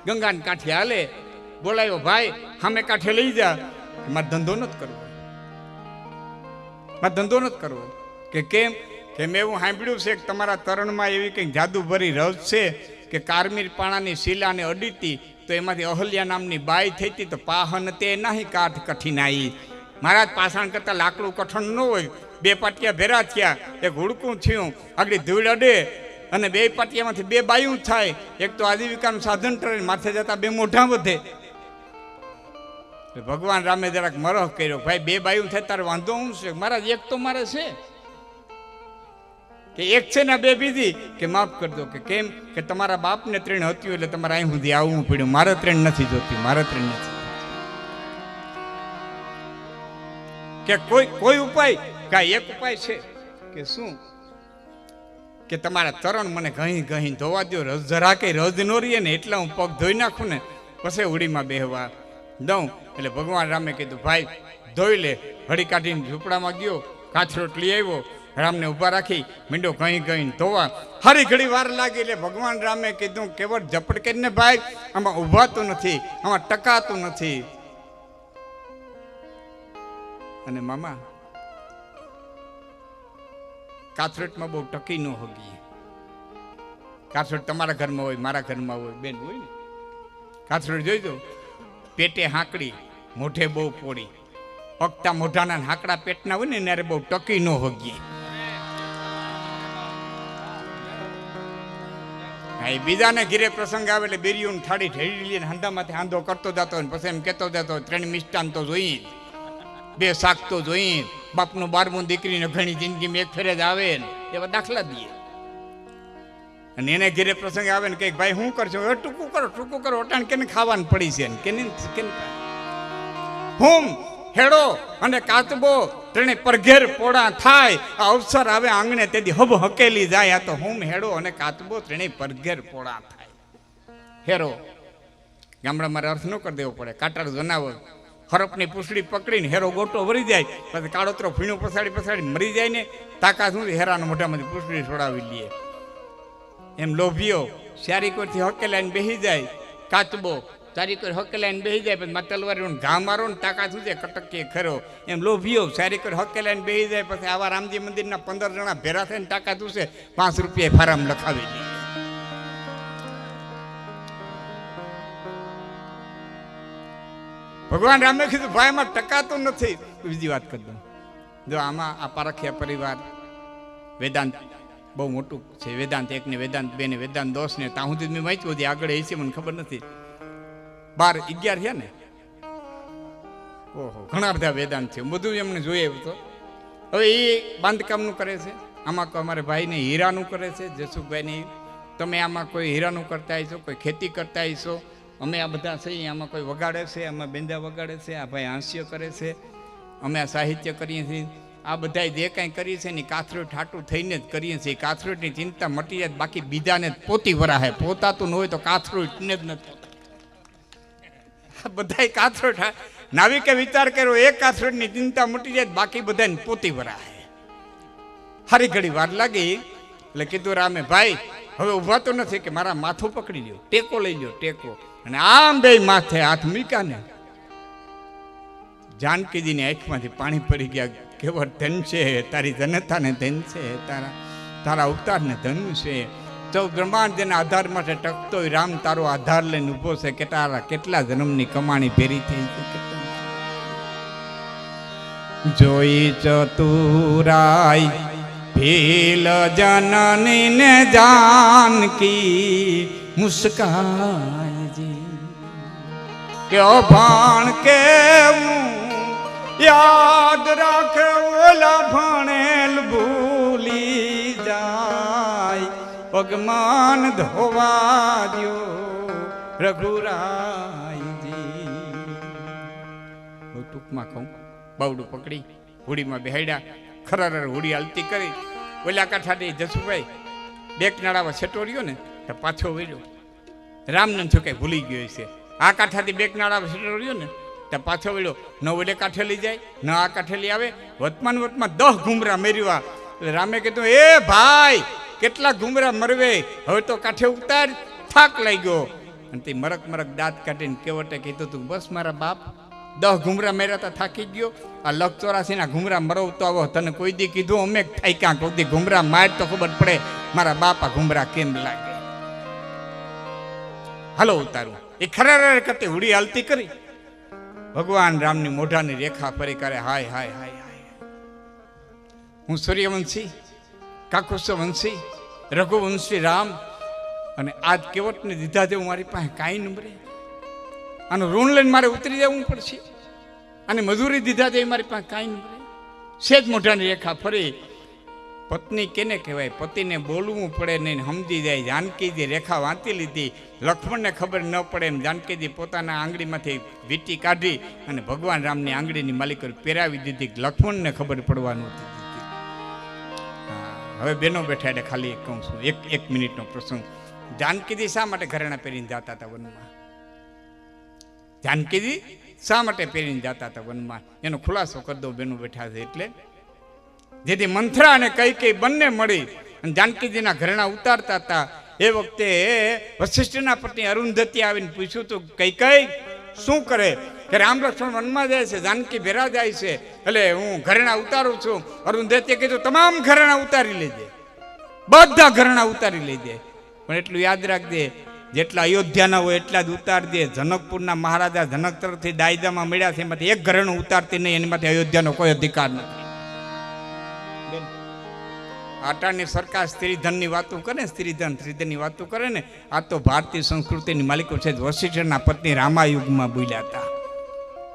ગંગાને કાંઠે હાલે. બોલાયો, ભાઈ સામે કાંઠે લઈ જા. મારે ધંધો નથી કરવો, મારે ધંધો નથી કરવો. કે કેમ? કે મેં એવું સાંભળ્યું છે કે તમારા તરણમાં એવી કંઈક જાદુભરી રસ છે કે કારમીર પાણાની શિલાને અડીતી તો એમાંથી અહલ્યા નામની બાઈ થઈ હતી, તો પાહન તે નહીં કાઠ કઠિનાઈ. મહારાજ પાષાણ કરતા લાકડું કઠણ ન હોય. બે પાટિયા ભેરા થયા, એક હુડકું થયું, આગળ ધૂળ અડે અને બે પાટિયામાંથી બે બાયું થાય. એક તો આજીવિકાનું સાધન કરે, માથે જતા બે મોઢા વધે. ભગવાન રામે જરાક મરહ કર્યો, ભાઈ બે બાયું થાય તારે વાંધો શું છે? મહારાજ એક તો મારે છે. કે એક છે ને બે બીજી? કે માફ કરજો. કે કેમ? કે તમારા બાપને ત્રણ હતી એટલે તમારે અહીં સુધી આવવું પડ્યું. મારે ત્રણ નથી જોતી, મારે ત્રણ નથી. કે કોઈ ઉપાય? કાંઈ એક ઉપાય છે. કે શું? કે તમારા તરણ મને ઘણી ઘણી ધોવા દો, રસ જરા કે રજ નો રહીએ ને એટલે હું પગ ધોઈ નાખું ને પછી ઉડીમાં બેહવા દઉં. એટલે ભગવાન રામે કીધું, ભાઈ ધોઈ લે. હળી કાઢીને ઝૂંપડામાં ગયો, કાથરોટ લઈ આવ્યો, રામને ઊભા રાખી મીંડો ઘઈ ઘઈને ધોવા. હારી ઘડી વાર લાગી એટલે ભગવાન રામે કીધું, કેવળ ઝપટ કરીને ભાઈ આમાં ઊભાતું નથી, આમાં ટકાતું નથી. અને મામા કાથરોટમાં બહુ ટકી ન હોગી. કાથરોટ તમારા ઘરમાં હોય, મારા ઘરમાં હોય, બેન હોય ને. કાથરોટ જોઈ દો, પેટે હાંકડી, મોઢે બહુ પોળી. પગતા મોઢાના હાંકડા પેટના હોય ને ત્યારે બહુ ટકી ન હોગી. બીજાને ઘીરે પ્રસંગ આવે એટલે બેરીઓને થાળી ઢેરી લઈને હાંધામાંથી હાંધો કરતો જતો હોય, પછી એમ કહેતો જતો, ત્રણ મિષ્ટાન તો જોઈએ, બે શાક તો જોઈએ, બાપનું 12મું દીકરીને ઘણી જિંદગીમાં એક ફેરે જ આવે ને એવા દાખલા દઈએ. અને એને ઘીરે પ્રસંગ આવે ને કંઈક ભાઈ શું કરશો? હવે ટૂંકું કરો અટાણ કેને ખાવાનું પડી છે ને કે હું હેડો અને કાચબો ત્રણે પરઘેર પોળા થાય. આ અવસર આવે આંગણે તેથી હબ હકેલી જાય. આ તો હું હેડો અને કાચબો ત્રણે પરઘેર પોળા થાય. હેરો ગામડામાં અર્થ ન કરી દેવો પડે. કાટાળ જનાવર હરપની પૂછડી પકડીને હેરો ગોટો વળી જાય, પછી કાળોતરો ફીણું પસાડી મરી જાય ને તાકાત શું હેરાના મોઢામાંથી પૂછડી છોડાવી લઈએ. એમ લોભીઓ સારી કોઈથી હકેલાઈને બેસી જાય, કાચબો સારી કોઈ હકેલાઈને બેસી જાય, પછી તલવારી ઘા મારો ને તાકાત શું છે કટકીએ ખરો. એમ લોભીઓ સારી કોઈ હકેલાઈને બેસી જાય, પછી આવા રામજી મંદિરના 15 જણા ભેરા થઈને તાકાત શું છે 5 રૂપિયા ફારામ લખાવી દે. ભગવાન રામે કીધું, ભાઈ એમાં ટકાતું નથી. બીજી વાત કરી દઉં, જો આમાં આ પારખિયા પરિવાર વેદાંત બહુ મોટું છે. વેદાંત 1 ને વેદાંત 2 ને વેદાંત 10 ને ત્યાં સુધી મેં વાંચ્યું હતી. આગળ એ છે મને ખબર નથી. 12 11 થયા ને. ઓહો, ઘણા બધા વેદાંત છે. બધું એમને જોઈએ તો. હવે એ બાંધકામનું કરે છે. આમાં અમારે ભાઈને હીરાનું કરે છે, જસુભાઈને. તમે આમાં કોઈ હીરાનું કરતા હશો, કોઈ ખેતી કરતા હશો. અમે આ બધા છીએ, આમાં કોઈ વગાડે છે, આમાં બેંદા વગાડે છે, આ ભાઈ હાસ્ય કરે છે, અમે આ સાહિત્ય કરીએ છીએ. આ બધા જે કાંઈ કરીએ છીએ ને કાથરોટ ઠાટું થઈને જ કરીએ છીએ. કાથરોટની ચિંતા મટી જાય, બાકી બીજાને જ પોતી વરાહે. પોતાતું ન હોય તો કાથરોટને જ નથી. બધા કાથરોટ નાવિકે વિચાર કર્યો, એક કાથરોટની ચિંતા મટી જાય, બાકી બધાને પોતી વરાહે. હારી ઘડી વાર લાગી એટલે કીધું રામે, ભાઈ હવે ઉભાતો નથી કે મારા માથું પકડી લ્યો, ટેકો લઈ લ્યો, ટેકો. અને આમ બે માથે હાથ મૂક્યા ને જાનકીજીની આંખમાંથી પાણી પડી ગયા. કેવળ ધન છે તારી જનતાને, ધન છે તારા અવતારને ધન છે. 14 બ્રહ્માંડ જેના આધાર માટે ટકતો હોય રામ તારો આધાર લઈને ઉભો છે. કેટલા જન્મની કમાણી ભેરી થઈ છે. જોઈ ચતુરાઈ ભીલ જનની ને જાનકી મુસ્કાજી કે અભાણ કેવું યાદ રાખે ઓલા ભણેલ ભૂલી જાય. પગમાન ધોવા દ્યો રઘુરાયજી. હું ટૂંકમાં કહું, બાવડું પકડી હોડીમાં બેહાડ્યા, ખરાર હોડી હાલતી કરી. ઓલા કાંઠાથી જસુભાઈ બે કિનારામાં છટોર્યો ને તો પાછો વળ્યો. રામને છોકરાઈ ભૂલી ગયો છે. આ કાંઠાથી બે કિનારામાં છટોર્યો ને તો પાછો વળ્યો. ન ઓલે કાંઠે લઈ જાય, ન આ કાંઠે લઈ આવે. વતમાં 10 ઘુમરા મેર્યા. એટલે રામે કીધું, એ ભાઈ કેટલા ઘુમરા મરવે, હવે તો કાંઠે ઉતાર, થાક લાગ્યો. અને તે મરક દાંત કાઢીને કેવટે કીધું તું, બસ મારા બાપ 10 ઘુમરા મેર્યા તો થાકી ગયો. આ લખ 84 ના ઘુમરા મરવતો આવો, તને કોઈ દી કીધું અમે થાય ક્યાં? કોઈ દી ઘુમરા માર તો ખબર પડે મારા બાપા ઘુમરા કેમ લાગે. હાલો ઉતારું. એ ખરા કરતી હુડી હાલતી કરી. ભગવાન રામની મોઢાની રેખા ફરી કરે, હાય હાય હાય હાય, હું સૂર્યવંશી, કાકુસ્વવંશી, રઘુવંશી રામ, અને આજ કેવટને દીધા જેવું મારી પાસે કાંઈ નંબરે. આનું ઋણ લઈને મારે ઉતરી જવું પડશે. અને મજૂરી દીધા જેવી મારી પાસે કાંઈ નંબરે. સેજ મોઢાની રેખા ફરી. પત્ની કેને કહેવાય? પતિને બોલવું પડે નહીં, સમજી જાય. જાનકીજી રેખા વાંચી લીધી. લક્ષ્મણને ખબર ન પડે એમ જાનકીજી પોતાના આંગળીમાંથી વીંટી કાઢી અને ભગવાન રામની આંગળીની માલિકો પહેરાવી દીધી. લક્ષ્મણને ખબર પડવાનું હતી. હવે બેનો બેઠા એટલે ખાલી કહું છું, એક મિનિટનો પ્રસંગ. જાનકીજી શા માટે ઘરેણા પહેરીને જતા હતા વનમાં? જાનકીજી શા માટે પહેરીને જતા હતા વનમાં? એનો ખુલાસો કરી દો બેનો બેઠા છે એટલે. જેથી મંથરા અને કઈ બંને મળી અને જાનકીજીના ઘરેણા ઉતારતા હતા. એ વખતે વશિષ્ઠના પત્ની અરુંધતી આવીને પૂછ્યું તું, કઈ શું કરે? કે રામ લક્ષ્મણ વનમાં જાય છે, જાનકી ભેરા જાય છે, એટલે હું ઘરેણા ઉતારું છું. અરુંધતીએ કીધું, તમામ ઘરેણા ઉતારી લેજે, બધા ઘરેણા ઉતારી લેજે, પણ એટલું યાદ રાખજે, જેટલા અયોધ્યાના હોય એટલા જ ઉતાર દે. જનકપુરના મહારાજા જનક તરફથી દાયદામાં મળ્યા છે, એમાંથી એક ઘરેણું ઉતારતી નહીં, એમાંથી અયોધ્યાનો કોઈ અધિકાર નથી. આટાની સરકાર સ્ત્રીધનની વાતો કરે, સ્ત્રીધનની વાતો કરે ને. આ તો ભારતીય સંસ્કૃતિની માલિકો છે. વશિષ્ઠના પત્ની રામાયુગમાં બોલ્યા હતા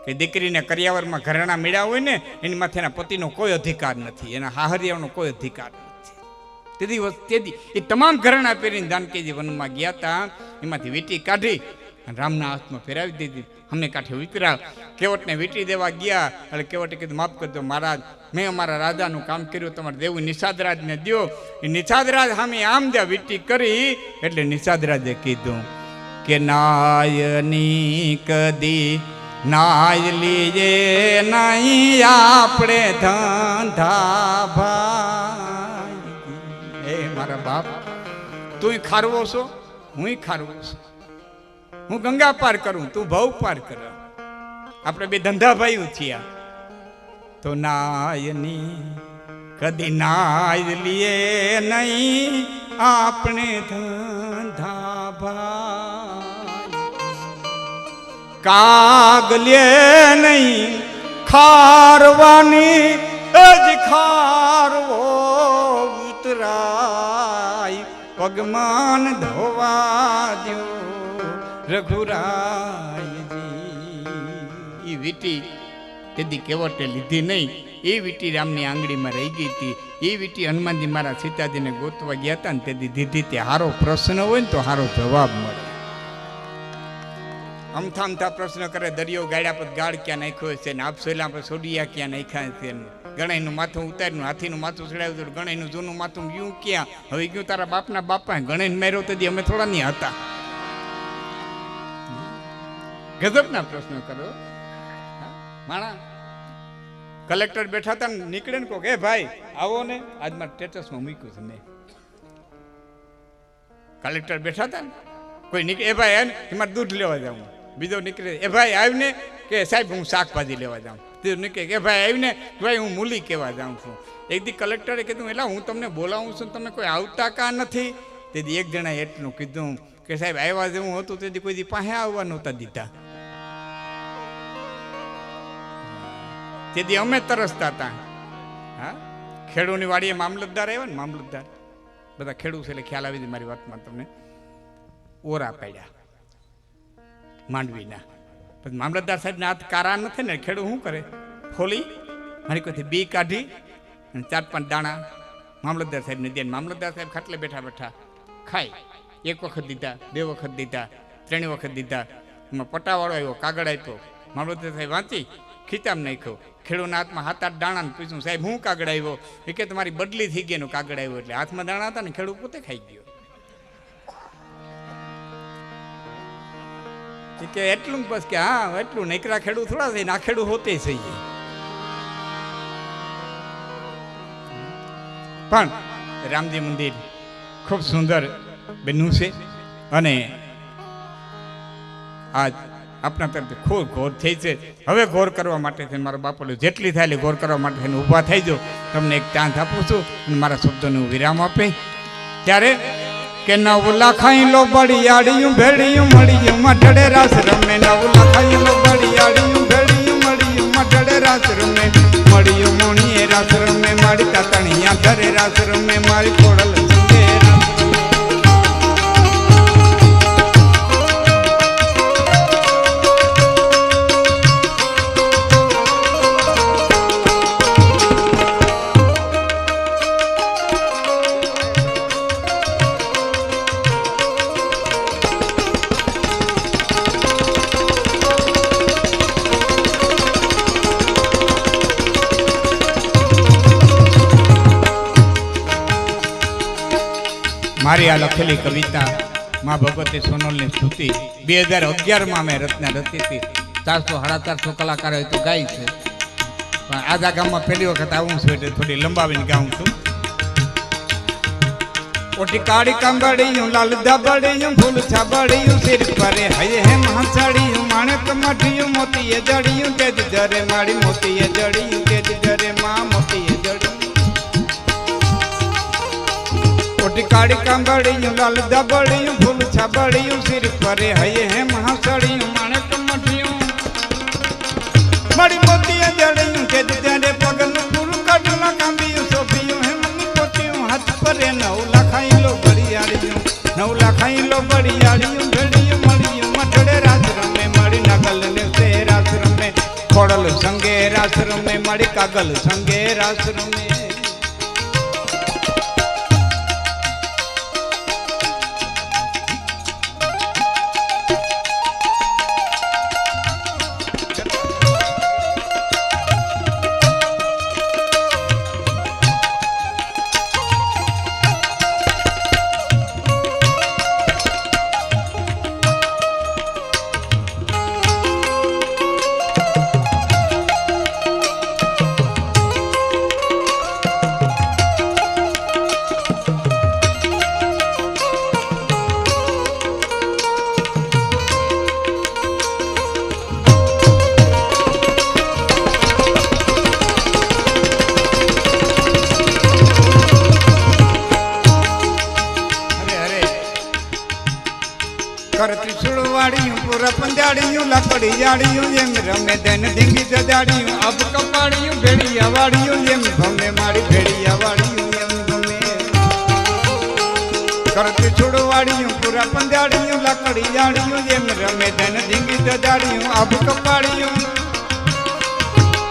કે દીકરીને કરિયાવરમાં ઘરેણા મળ્યા હોય ને, એની માથે એના પતિનો કોઈ અધિકાર નથી, એના હાહરિયાનો કોઈ અધિકાર નથી. તેથી એ તમામ ઘરેણા પહેરીને જાનકીજી વનમાં ગયા હતા. એમાંથી વીંટી કાઢી અને રામના હાથમાં ફેરાવી દીધી. અમને કાંઠે ઉતર્યા. કેવટને વીંટી દેવા ગયા એટલે કેવટે કીધું, માફ કરજો મહારાજ, મેં અમારા રાજાનું કામ કર્યું, તમારે દેવું નિષાદરાજને દો. એ નિષાદરાજ સામે આમ જ્યાં વીંટી કરી એટલે નિષાદરાજે કીધું કે નાયની કદી નાય લીજે નહીં આપણે ધંધા ભાઈ. એ મારા બાપ, તું ખારવો છો, હું ખારવો છું. હું ગંગા પાર કરું, તું ભવ પાર કર. આપણે બે ધંધા ભાઈ છીએ. તો નાયની કદી નાય લીએ નહીં આપણે ધંધા ભાઈ. કાગલે નહીં ખારવાની જ ખારવો ઉતરાય. પગમાન ધોવા દ્યો રઘુરાયજી. એ વીંટી તેથી કેવટે લીધી નહીં. એ વીંટી રામની આંગળીમાં રહી ગઈ હતી. એ વીંટી હનુમાનજી મારા સીતાજીને ગોતવા ગયા હતા ને તેથી દીધી. તે સારો પ્રશ્ન હોય ને તો સારો જવાબ મળે. અમથા પ્રશ્ન કરે, દરિયો ગાડ્યા પર ગાળ ક્યાં નાખ્યો છે ને આપસોલા પર સોડિયા ક્યાં નાખ્યા છે ને ગણાઈનું માથું ઉતાર્યું, હાથીનું માથું ચડાવ્યું હતું, ગણાઈનું જૂનું માથું ગયું ક્યાં? હવે ગયું તારા બાપના બાપા. ગણાઈને મેર્યો તેથી અમે થોડા નહીં હતા. ગજબના પ્રશ્નો કરો માણા. કલેક્ટર બેઠા હતા ને નીકળે ને કહો, હે ભાઈ આવો ને, આજ મારા સ્ટેટસમાં મૂક્યું છે મેં. કલેક્ટર બેઠા હતા ને, કોઈ નીકળે, એ ભાઈ આવે ને મારે દૂધ લેવા જાઉં. બીજો નીકળે, એ ભાઈ આવીને કે સાહેબ હું શાકભાજી લેવા જાઉં. ત્રીજો નીકળે, કે ભાઈ આવીને ભાઈ હું મૂલી કહેવા જાઉં છું. એક દી કલેક્ટરે કીધું, એટલે હું તમને બોલાવું છું, તમે કોઈ આવતા કા નથી? તેથી એક જણાએ એટલું કીધું કે સાહેબ આવ્યા જેવું હતું તેથી કોઈ દી પાસે આવવા નહોતા દીધા. તેથી અમે તરસતા હતા. હા, ખેડૂની વાડીએ મામલતદાર આવ્યા ને, મામલતદાર બધા ખેડૂત છે એટલે ખ્યાલ આવી જાય મારી વાતમાં તમને. ઓરા પાડ્યા માંડવીના. પછી મામલતદાર સાહેબના હાથ કારા નથી ને, ખેડૂત શું કરે? ફોલી મારી કોઈથી બી કાઢી અને 4-5 દાણા મામલતદાર સાહેબને દે. મામલતદાર સાહેબ ખાટલે બેઠા બેઠા ખાય. એક વખત દીધા, 2 વખત દીધા, 3 વખત દીધા. એમાં પટાવાળો આવ્યો, કાગળ આપ્યો. મામલતદાર સાહેબ વાંચી ખીચામ નાખ્યો. ખેડૂતના હાથમાં 7-8 દાણાને પૂછ્યું, સાહેબ હું કાગળ આવ્યો? એ કે તમારી બદલી થઈ ગઈ એનું કાગળ આવ્યો. એટલે હાથમાં દાણા હતા ને ખેડૂત પોતે ખાઈ ગયો. કે એટલું બસ કે હા એટલું નકરા ખેડૂત થોડા છે, ના ખેડૂત હોતે થઈ જાય. પણ રામજી મંદિર ખૂબ સુંદર બન્યું છે અને આજ આપણા તરફથી ખૂબ ઘોર થઈ છે. હવે ઘોર કરવા માટે થઈને મારા બાપુ જેટલી થાય એટલે ઘોર કરવા માટે થઈને ઊભા થઈ જાઓ. તમને એક ચાન્સ આપું છું અને મારા શબ્દોને હું વિરામ આપે ત્યારે કે નવલા ખાઈ લો બળિયાળિયું ભેળિયું મળિયું મઢડે રાસ રમે. નવલા ખાઈ લો બળિયાળિયું ભેળિયું મળિયું મઢડે રાસ રમે. મળિયું મોણીએ રાસ રમે, મારી તાતણિયા ઘરે રાસ રમે, મારી ખોડલ સંગે રાસ રમે. મારી આ લખેલી કવિતા મા ભગવતી સોનલની સ્તુતિ 2011માં મેં રચના રચી હતી. 400-450 કલાકારો તો ગાય છે, પણ આજા ગામમાં પહેલી વખત આવું છું એટલે થોડી લંબાવીને ગાઉં છું. ઓટી કાળી કાંબડિયું લાલ ધાબડિયું ફૂલ છાબડિયું સિર પરે હૈ હેમ હંસાડિયું માણેક મઠિયું મોતીએ જડિયું તેજ જરે માડી મોતીએ જડિયું તેજ જરે માં મોતીએ જડિયું. ઓટી કાળી કાંબડિયું લાલ ધાબડિયું ફૂલ છાબડિયું સિર પરે હૈ હેમ હંસાડિયું માણેક મઠિયું માડી મોતીએ જડિયું તેજ જરે પગનું ફૂલ કડલા કાંબિયું સોફિયું હેમની પોતિયું હાથ પરે 9 લાખાઈ લો બળિયાળિયું 9 લાખાઈ લો બળિયાળિયું ભેળિયું મળિયું મઠડે રાસ રમે, માડી નાગલ ને સે રાસ રમે, ખોડલ સંગે રાસ રમે, માડી કાગલ સંગે રાસ રમે. કરતી સુળવાડિયું પૂરા પંજાડિયું લાકડી જાડિયું એમ રમે દેન ઢીંગી જજાડિયું અબ કપાડિયું ભેળિયા વાડિયું એમ ગમે મારી ભેળિયા વાડિયું એમ ગમે. કરતી સુળવાડિયું પૂરા પંજાડિયું લાકડી જાડિયું એમ રમે દેન ઢીંગી જજાડિયું અબ કપાડિયું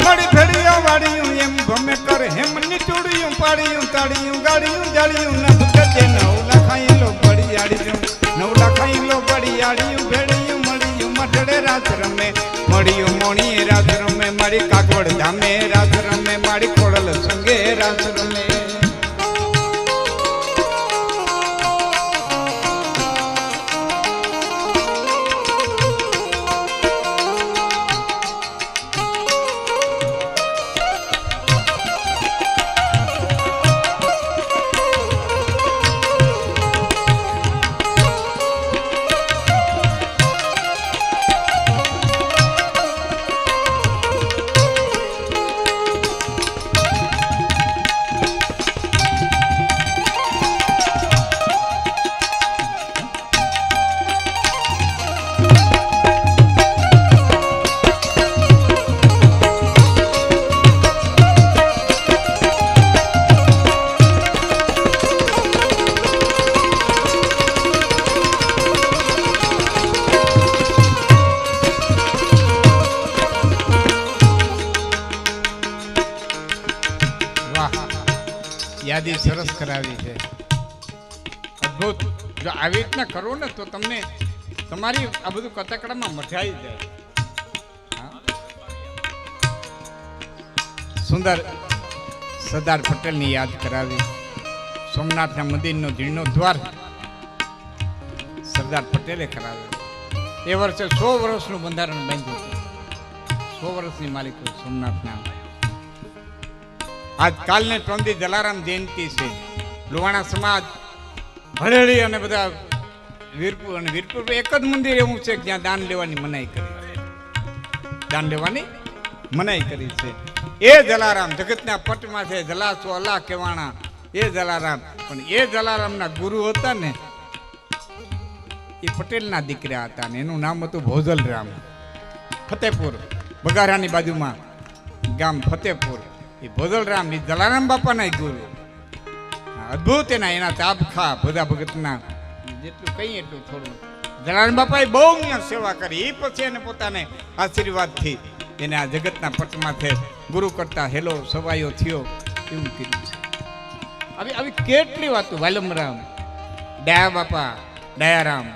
મારી ભેળિયા વાડિયું એમ ગમે કર હેમની ચૂડિયું પાડિયું તાડિયું ગાડિયું જાડિયું નભ ગજે 9 લાખાઈ લો બળિયાડિયું 9 લાખાઈ લો બળિયાડિયું ભેળિયું મળિયું મઠડે રાસ રમે, મળિયું મોણીએ રાસ રમે, મારી કાગવડ ધામે રાસ રમે, મારી ખોડલ સંગે રાસ રમે. યાદી સરસ કરાવી છે, અદ્ભુત. જો આવી રીતના કરો ને તો તમને તમારી આ બધું કથાકડામાં મજા આવી જાય. હા. સુંદર સરદાર પટેલની યાદ કરાવી. સોમનાથના મંદિરનો જીર્ણોદ્વાર સરદાર પટેલે કરાવ્યો. એ વર્ષે 100 વર્ષનું બંધારણ બાંધ્યું હતું. 100 વર્ષની માલિકો સોમનાથના. આજ કાલને પ્રમદી જલારામ જયંતિ છે. લુહાણા સમાજ હળેળી અને બધા વીરપુર અને વીરપુર એક જ મંદિર એવું છે જ્યાં દાન લેવાની મનાઈ કરી. દાન લેવાની મનાઈ કરી છે. એ જલારામ જગતના પટમાં છે. જલાસો અલ્લાહ કેવાણા એ જલારામ. પણ એ જલારામના ગુરુ હતા ને એ પટેલના દીકરા હતા ને એનું નામ હતું ભોજલરામ. ફતેપુર બગારાની બાજુમાં ગામ ફતેપુર. એ ભોજલરામ એ જલારામ બાપાના ગુરુ. અદ્ભુત એના તાબખા બધા ભગતના જેટલું કહીએ એટલું થોડું. જલારામ બાપાએ બહુ સેવા કરી. એ પછી એને પોતાને આશીર્વાદથી એને આ જગતના પટમાંથી ગુરુ કરતા હેલો સવાયો થયો એવું કીધું છે. આવી કેટલી વાતો. વાલમરામ, દયા બાપા, દયારામ.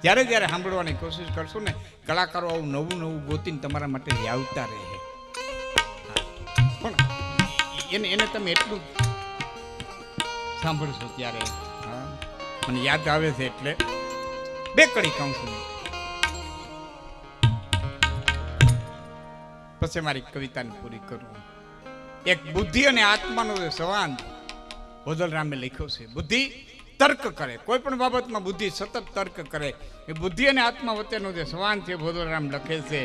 જ્યારે જ્યારે સાંભળવાની કોશિશ કરશો ને કલાકારો આવું નવું નવું ગોતીને તમારા માટે આવતા રહે. પણ એને તમે એટલું સાંભળશો ત્યારે મને યાદ આવે છે એટલે બે કડી કહું છું. પછી મારી કવિતાને પૂરી કરું. એક બુદ્ધિ અને આત્માનો જે સંવાદ ભોજલરામે લખ્યો છે. બુદ્ધિ તર્ક કરે, કોઈ પણ બાબતમાં બુદ્ધિ સતત તર્ક કરે. એ બુદ્ધિ અને આત્મા વચ્ચેનો જે સંવાદ છે ભોજલરામ લખે છે.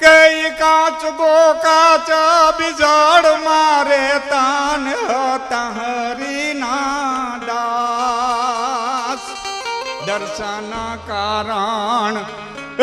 કઈ કાચ ગો કાચ બિજાડ મારે તાન હતા હરિના દાસ દર્શન કારણ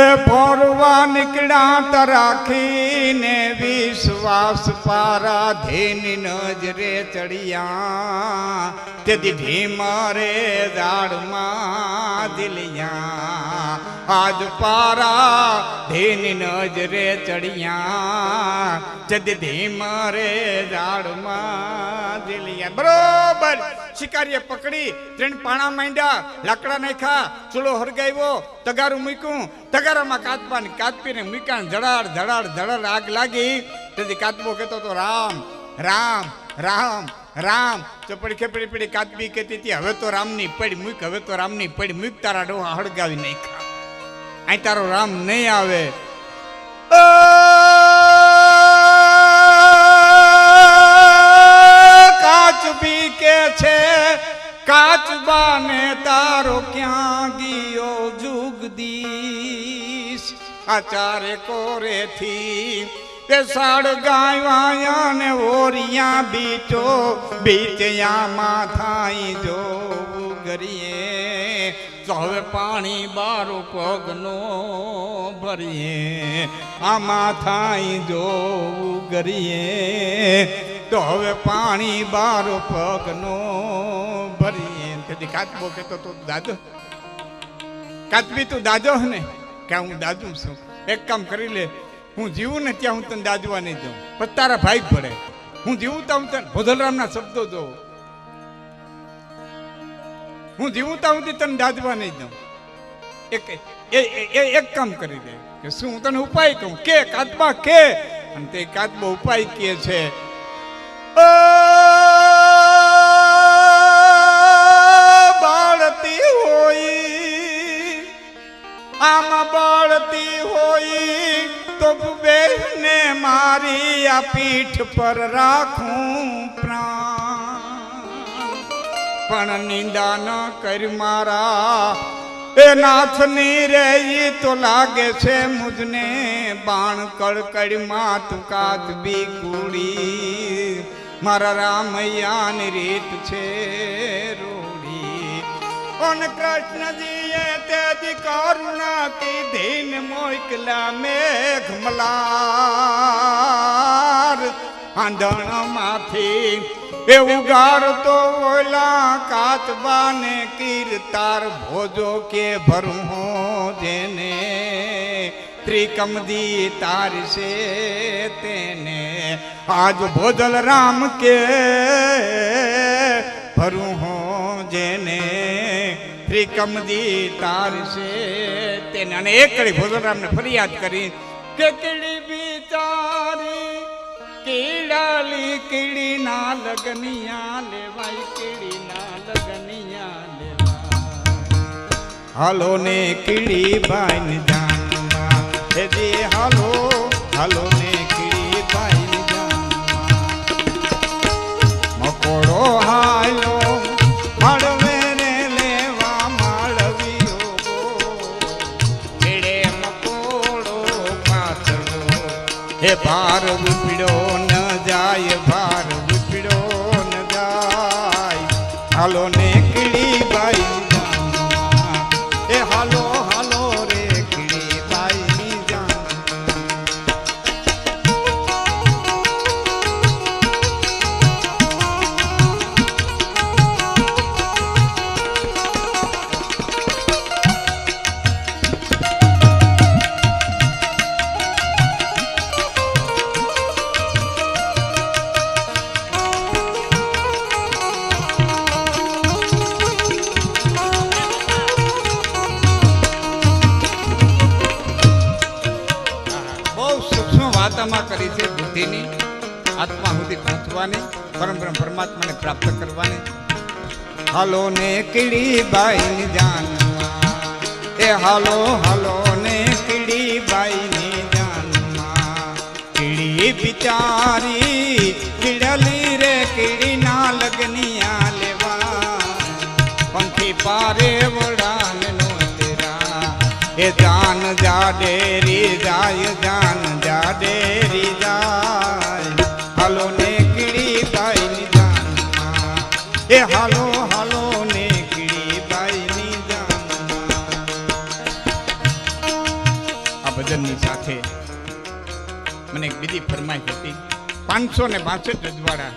એ ફોરવા નીકળ્યા રાખીને વિશ્વાસ પારાધીની નજરે ચડિયા તેથી ઢીમરે ઝાડમાં દિલિયા આજ પારાધીની નજરે ચડિયા તેથી ધીમરે ઝાડમાં દિલિયા. બરોબર શિકારીએ પકડી 3 પાણા માંડ્યા, લાકડા નાખ્યા, ચૂલો હરગાવ્યો, તગારું મૂક્યું. તગારામાં કાચબાને કાચપીને મૂક્યા. જડાડ જડાડ જડાડ આગ લાગી. તેથી કાચબો કહેતો તો રામ રામ રામ રામ. ચપડી ખેપડી પડી કાચબી કહેતી હતી હવે તો રામની પડી મૂક, હવે તો રામની પડી મૂક. તારા ડોહા હળગાવી નાખ્યા. અહીં તારો રામ નહીં આવે. કાચબી કે છે કાચબાને તારો ક્યાં ગયો જુગદીશ. આચારે કોરેથી તે સાડ ગાયવાયા ને ઓરિયા બીચો બીચયામાં થાય જો ગરીએ તો હવે પાણી બારો પગનો ભરીએ આમાં થાય જો ગરીએ તો હવે પાણી બારો પગનો ભરીએ. તેથી કાચબો કહેતો તો દાદો કાચબી તું દાદો ને કે હું દાદુ છું. એક કામ કરી લે, હું જીવું ને ત્યાં હું તને દાજવા નહીં દઉં, પછી તારા ભાઈ પડે. હું જીવું તો હું તને ભોજલરામના શબ્દો જોઉં. હું જીવું તો હું તને દાજવા નહીં દઉં. એક કામ કરી દે કે શું હું તને ઉપાય કહું કે કાચબા કે. અને તે કાચબો ઉપાય કે છે બાળતી હોય આમાં બાળતી હોય તો બેને મારી આ પીઠ પર રાખું પ્રાણ. પણ નિંદા ન કર મારા એ નાથની રે તો લાગે છે મુજને બાણ કળકળમાં તું કાચબી કુડી. મારા રામૈયાની રીત છે રૂડી. અને કૃષ્ણજીએ તેજી કરુણા કીધી ને મોકલા મેઘ મલાર. આંધણમાંથી એવું ગારતો ઓલા કાચબાને કીર્તાર ભોજો કે ભરમો જેને ત્રિકમદી તારશે તેને. આજ ભોજલરામ કે ભરું હો જેને ત્રિકમજી તારશે તેને. અને એક કડી ભોજરામને ફરિયાદ કરી કે કીડી બિચારી કીડાલી કીડી ના લગનિયા લેવાય, કીડી ના લગનિયા લેવાય. હાલો ને કીડી બાઈ ને જાનવા હે જી, હાલો હાલો ને કીડી બાઈ ને જાનવા. મકોડો હાલો મળવે ને લેવા માળવીઓ ગો, કીડે મકોડો પાછળો હે ભાર ઉપડ્યો ન જાય, ભાર ઉપડ્યો ન જાય. હાલો ને કીડી બાઈ જાનવા એ હાલો હાલો રે કીડી બાઈ વાતમાં કરી છે બુદ્ધિની, આત્મા સુધી પહોંચવાની, પરમ પરમાત્માને પ્રાપ્ત કરવાની. હાલો ને કીડી બાઈ જાનવા એ હાલો હાલો ને કીડી બાઈ જાનવા. કીડી બિચારી કીડલી રે કીડી ના લગનિયા લેવા, પંખી પારે વડાને નો તેરા એ જાન જાડેરી જાય, જાન જાડેરી જાય. હાલો ને કીડી બાઈ ની જાનવા એ હાલો હાલો ને કીડી બાઈ ની જાનવા. આ ભજનની સાથે મને એક બીજી ફરમાઈશ હતી. 562 રજવાડા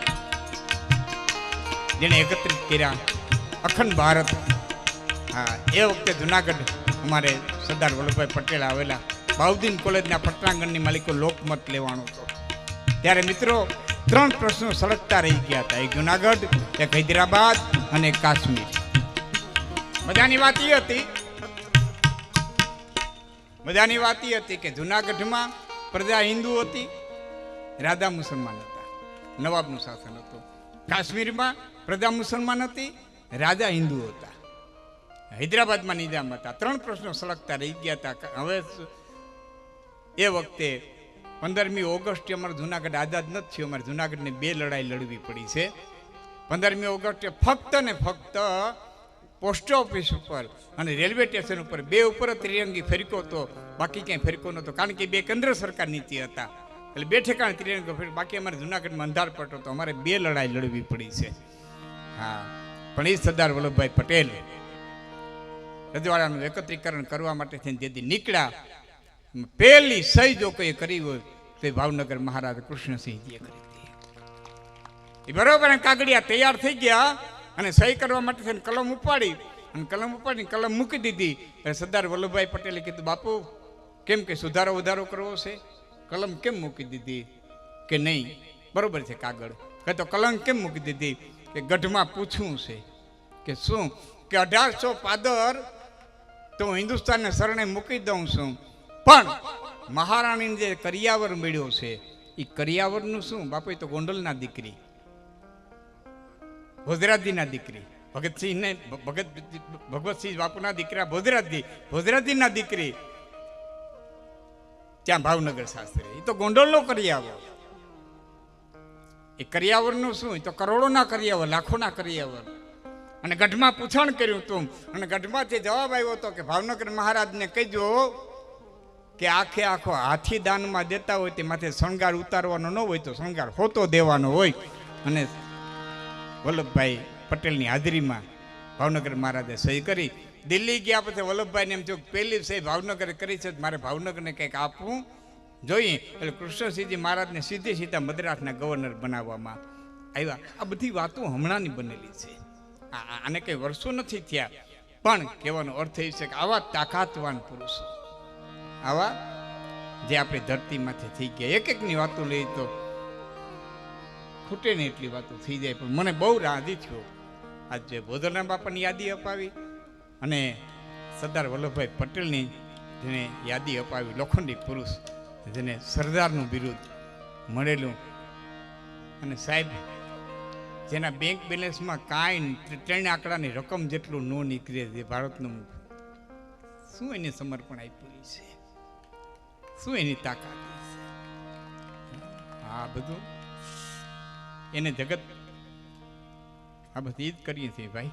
જેને એકત્રિત કર્યા અખંડ ભારત. હા, એ વખતે જુનાગઢ અમારે સરદાર વલ્લભભાઈ પટેલ આવેલા, બાઉદ્દીન કોલેજના પટાંગણની માલિકો લોકમત લેવાનો હતો. ત્યારે મિત્રો 3 પ્રશ્નો સળગતા રહી ગયા હતા. એક જુનાગઢ, એક હૈદરાબાદ અને એક કાશ્મીર. મજાની વાત એ હતી કે જુનાગઢમાં પ્રજા હિન્દુ હતી, રાજા મુસલમાન હતા, નવાબનું શાસન હતું. કાશ્મીરમાં પ્રજા મુસલમાન હતી, રાજા હિન્દુ હતા. હૈદરાબાદમાં નિજામ હતા. 3 પ્રશ્નો સળગતા રહી ગયા હતા. હવે એ વખતે 15મી ઓગસ્ટે અમારું જુનાગઢ આઝાદ નથી થયું. અમારે જુનાગઢને 2 લડાઈ લડવી પડી છે. 15મી ઓગસ્ટે ફક્ત ને ફક્ત પોસ્ટ ઓફિસ ઉપર અને રેલવે સ્ટેશન ઉપર 2 ઉપર ત્રિરંગી ફેરકો હતો, બાકી ક્યાંય ફેરકો નહોતો. કારણ કે 2 કેન્દ્ર સરકાર નીતિ હતા, એટલે 2 ઠેકાણે ત્રિરંગો ફેરકો. બાકી અમારે જુનાગઢમાં અંધારપટ હતો, અમારે 2 લડાઈ લડવી પડી છે. હા, પણ એ સરદાર વલ્લભભાઈ પટેલ રજવાડાનું એકત્રીકરણ કરવા માટે થઈને જેથી નીકળ્યા, પહેલી સહી જો કોઈ કરી હોય તો ભાવનગર મહારાજ કૃષ્ણસિંહજીએ કરી હતી. એ બરોબર કાગડિયા તૈયાર થઈ ગયા અને સહી કરવા માટે થઈને કલમ ઉપાડી કલમ મૂકી દીધી. એટલે સરદાર વલ્લભભાઈ પટેલે કીધું, બાપુ કેમ કે સુધારો વધારો કરવો છે, કલમ કેમ મૂકી દીધી? કે નહીં, બરોબર છે કાગળ. કે તો કલમ કેમ મૂકી દીધી? કે ગઢમાં પૂછવું છે. કે શું? કે 1800 પાદર તો હું હિન્દુસ્તાનને શરણે મૂકી દઉં છું, પણ મહારાણીને જે કરિયાવર મળ્યો છે એ કરિયાવરનું શું? બાપુ એ તો ગોંડલના દીકરી, ભોજરાજીના દીકરી, ભગવતસિંહ બાપુના દીકરા ભોજરાજીના દીકરી, ત્યાં ભાવનગર શાસ્ત્રી. એ તો ગોંડલનો કરિયાવર. એ કરિયાવરનું શું? એ તો કરોડોના કરિયાવર, લાખોના કરિયાવર. અને ગઢમાં પૂછણ કર્યું હતું અને ગઢમાંથી જવાબ આવ્યો હતો કે ભાવનગર મહારાજને કહેજો કે આખો હાથી દાનમાં દેતા હોય તે માથે શણગાર ઉતારવાનો ન હોય તો શણગાર હોતો દેવાનો હોય. અને વલ્લભભાઈ પટેલની હાજરીમાં ભાવનગર મહારાજે સહી કરી. દિલ્હી ગયા પછી વલ્લભભાઈને એમ જો પહેલી સહી ભાવનગરે કરી છે, મારે ભાવનગરને કંઈક આપવું જોઈએ. એટલે કૃષ્ણસિંહજી મહારાજને સીધા મદ્રાસના ગવર્નર બનાવવામાં આવ્યા. આ બધી વાતો હમણાંની બનેલી છે, આને કંઈ વર્ષો નથી થયા. પણ કહેવાનો અર્થ એ છે કે આવા તાકાતવાન પુરુષો, આવા જે આપણી ધરતીમાંથી થઈ ગયા, એકની વાતો લઈ તો ખૂટે ને એટલી વાતો થઈ જાય. પણ મને બહુ રાજી થયો આજે ભોદરના બાપાની યાદી અપાવી અને સરદાર વલ્લભભાઈ પટેલની જેને યાદી અપાવી, લોખંડી પુરુષ, જેને સરદારનું બિરુદ મળેલું, અને સાહેબ જેના બેંક બેલેન્સમાં કાંઈ 3 આંકડાની રકમ જેટલું ન નીકળે, જે ભારતનું શું એને સમર્પણ આપ્યું છે, શું એની તાકાત છે. આ બધું એને જગત આ બધી જ કરીએ છીએ ભાઈ.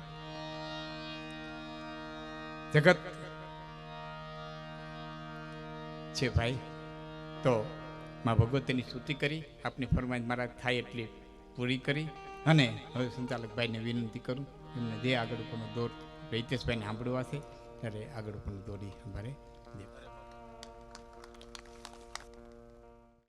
જગત છે ભાઈ. તો માં ભગવતીની સ્તુતિ કરી, આપની ફરમાઈશ મારા થાય એટલી પૂરી કરી, અને હવે સંચાલકભાઈને વિનંતી કરું એમને જે આગળ ઉપરનો દોર હિતેશભાઈને સાંભળવા છે ત્યારે આગળ ઉપરનો દોરી અમારે દે.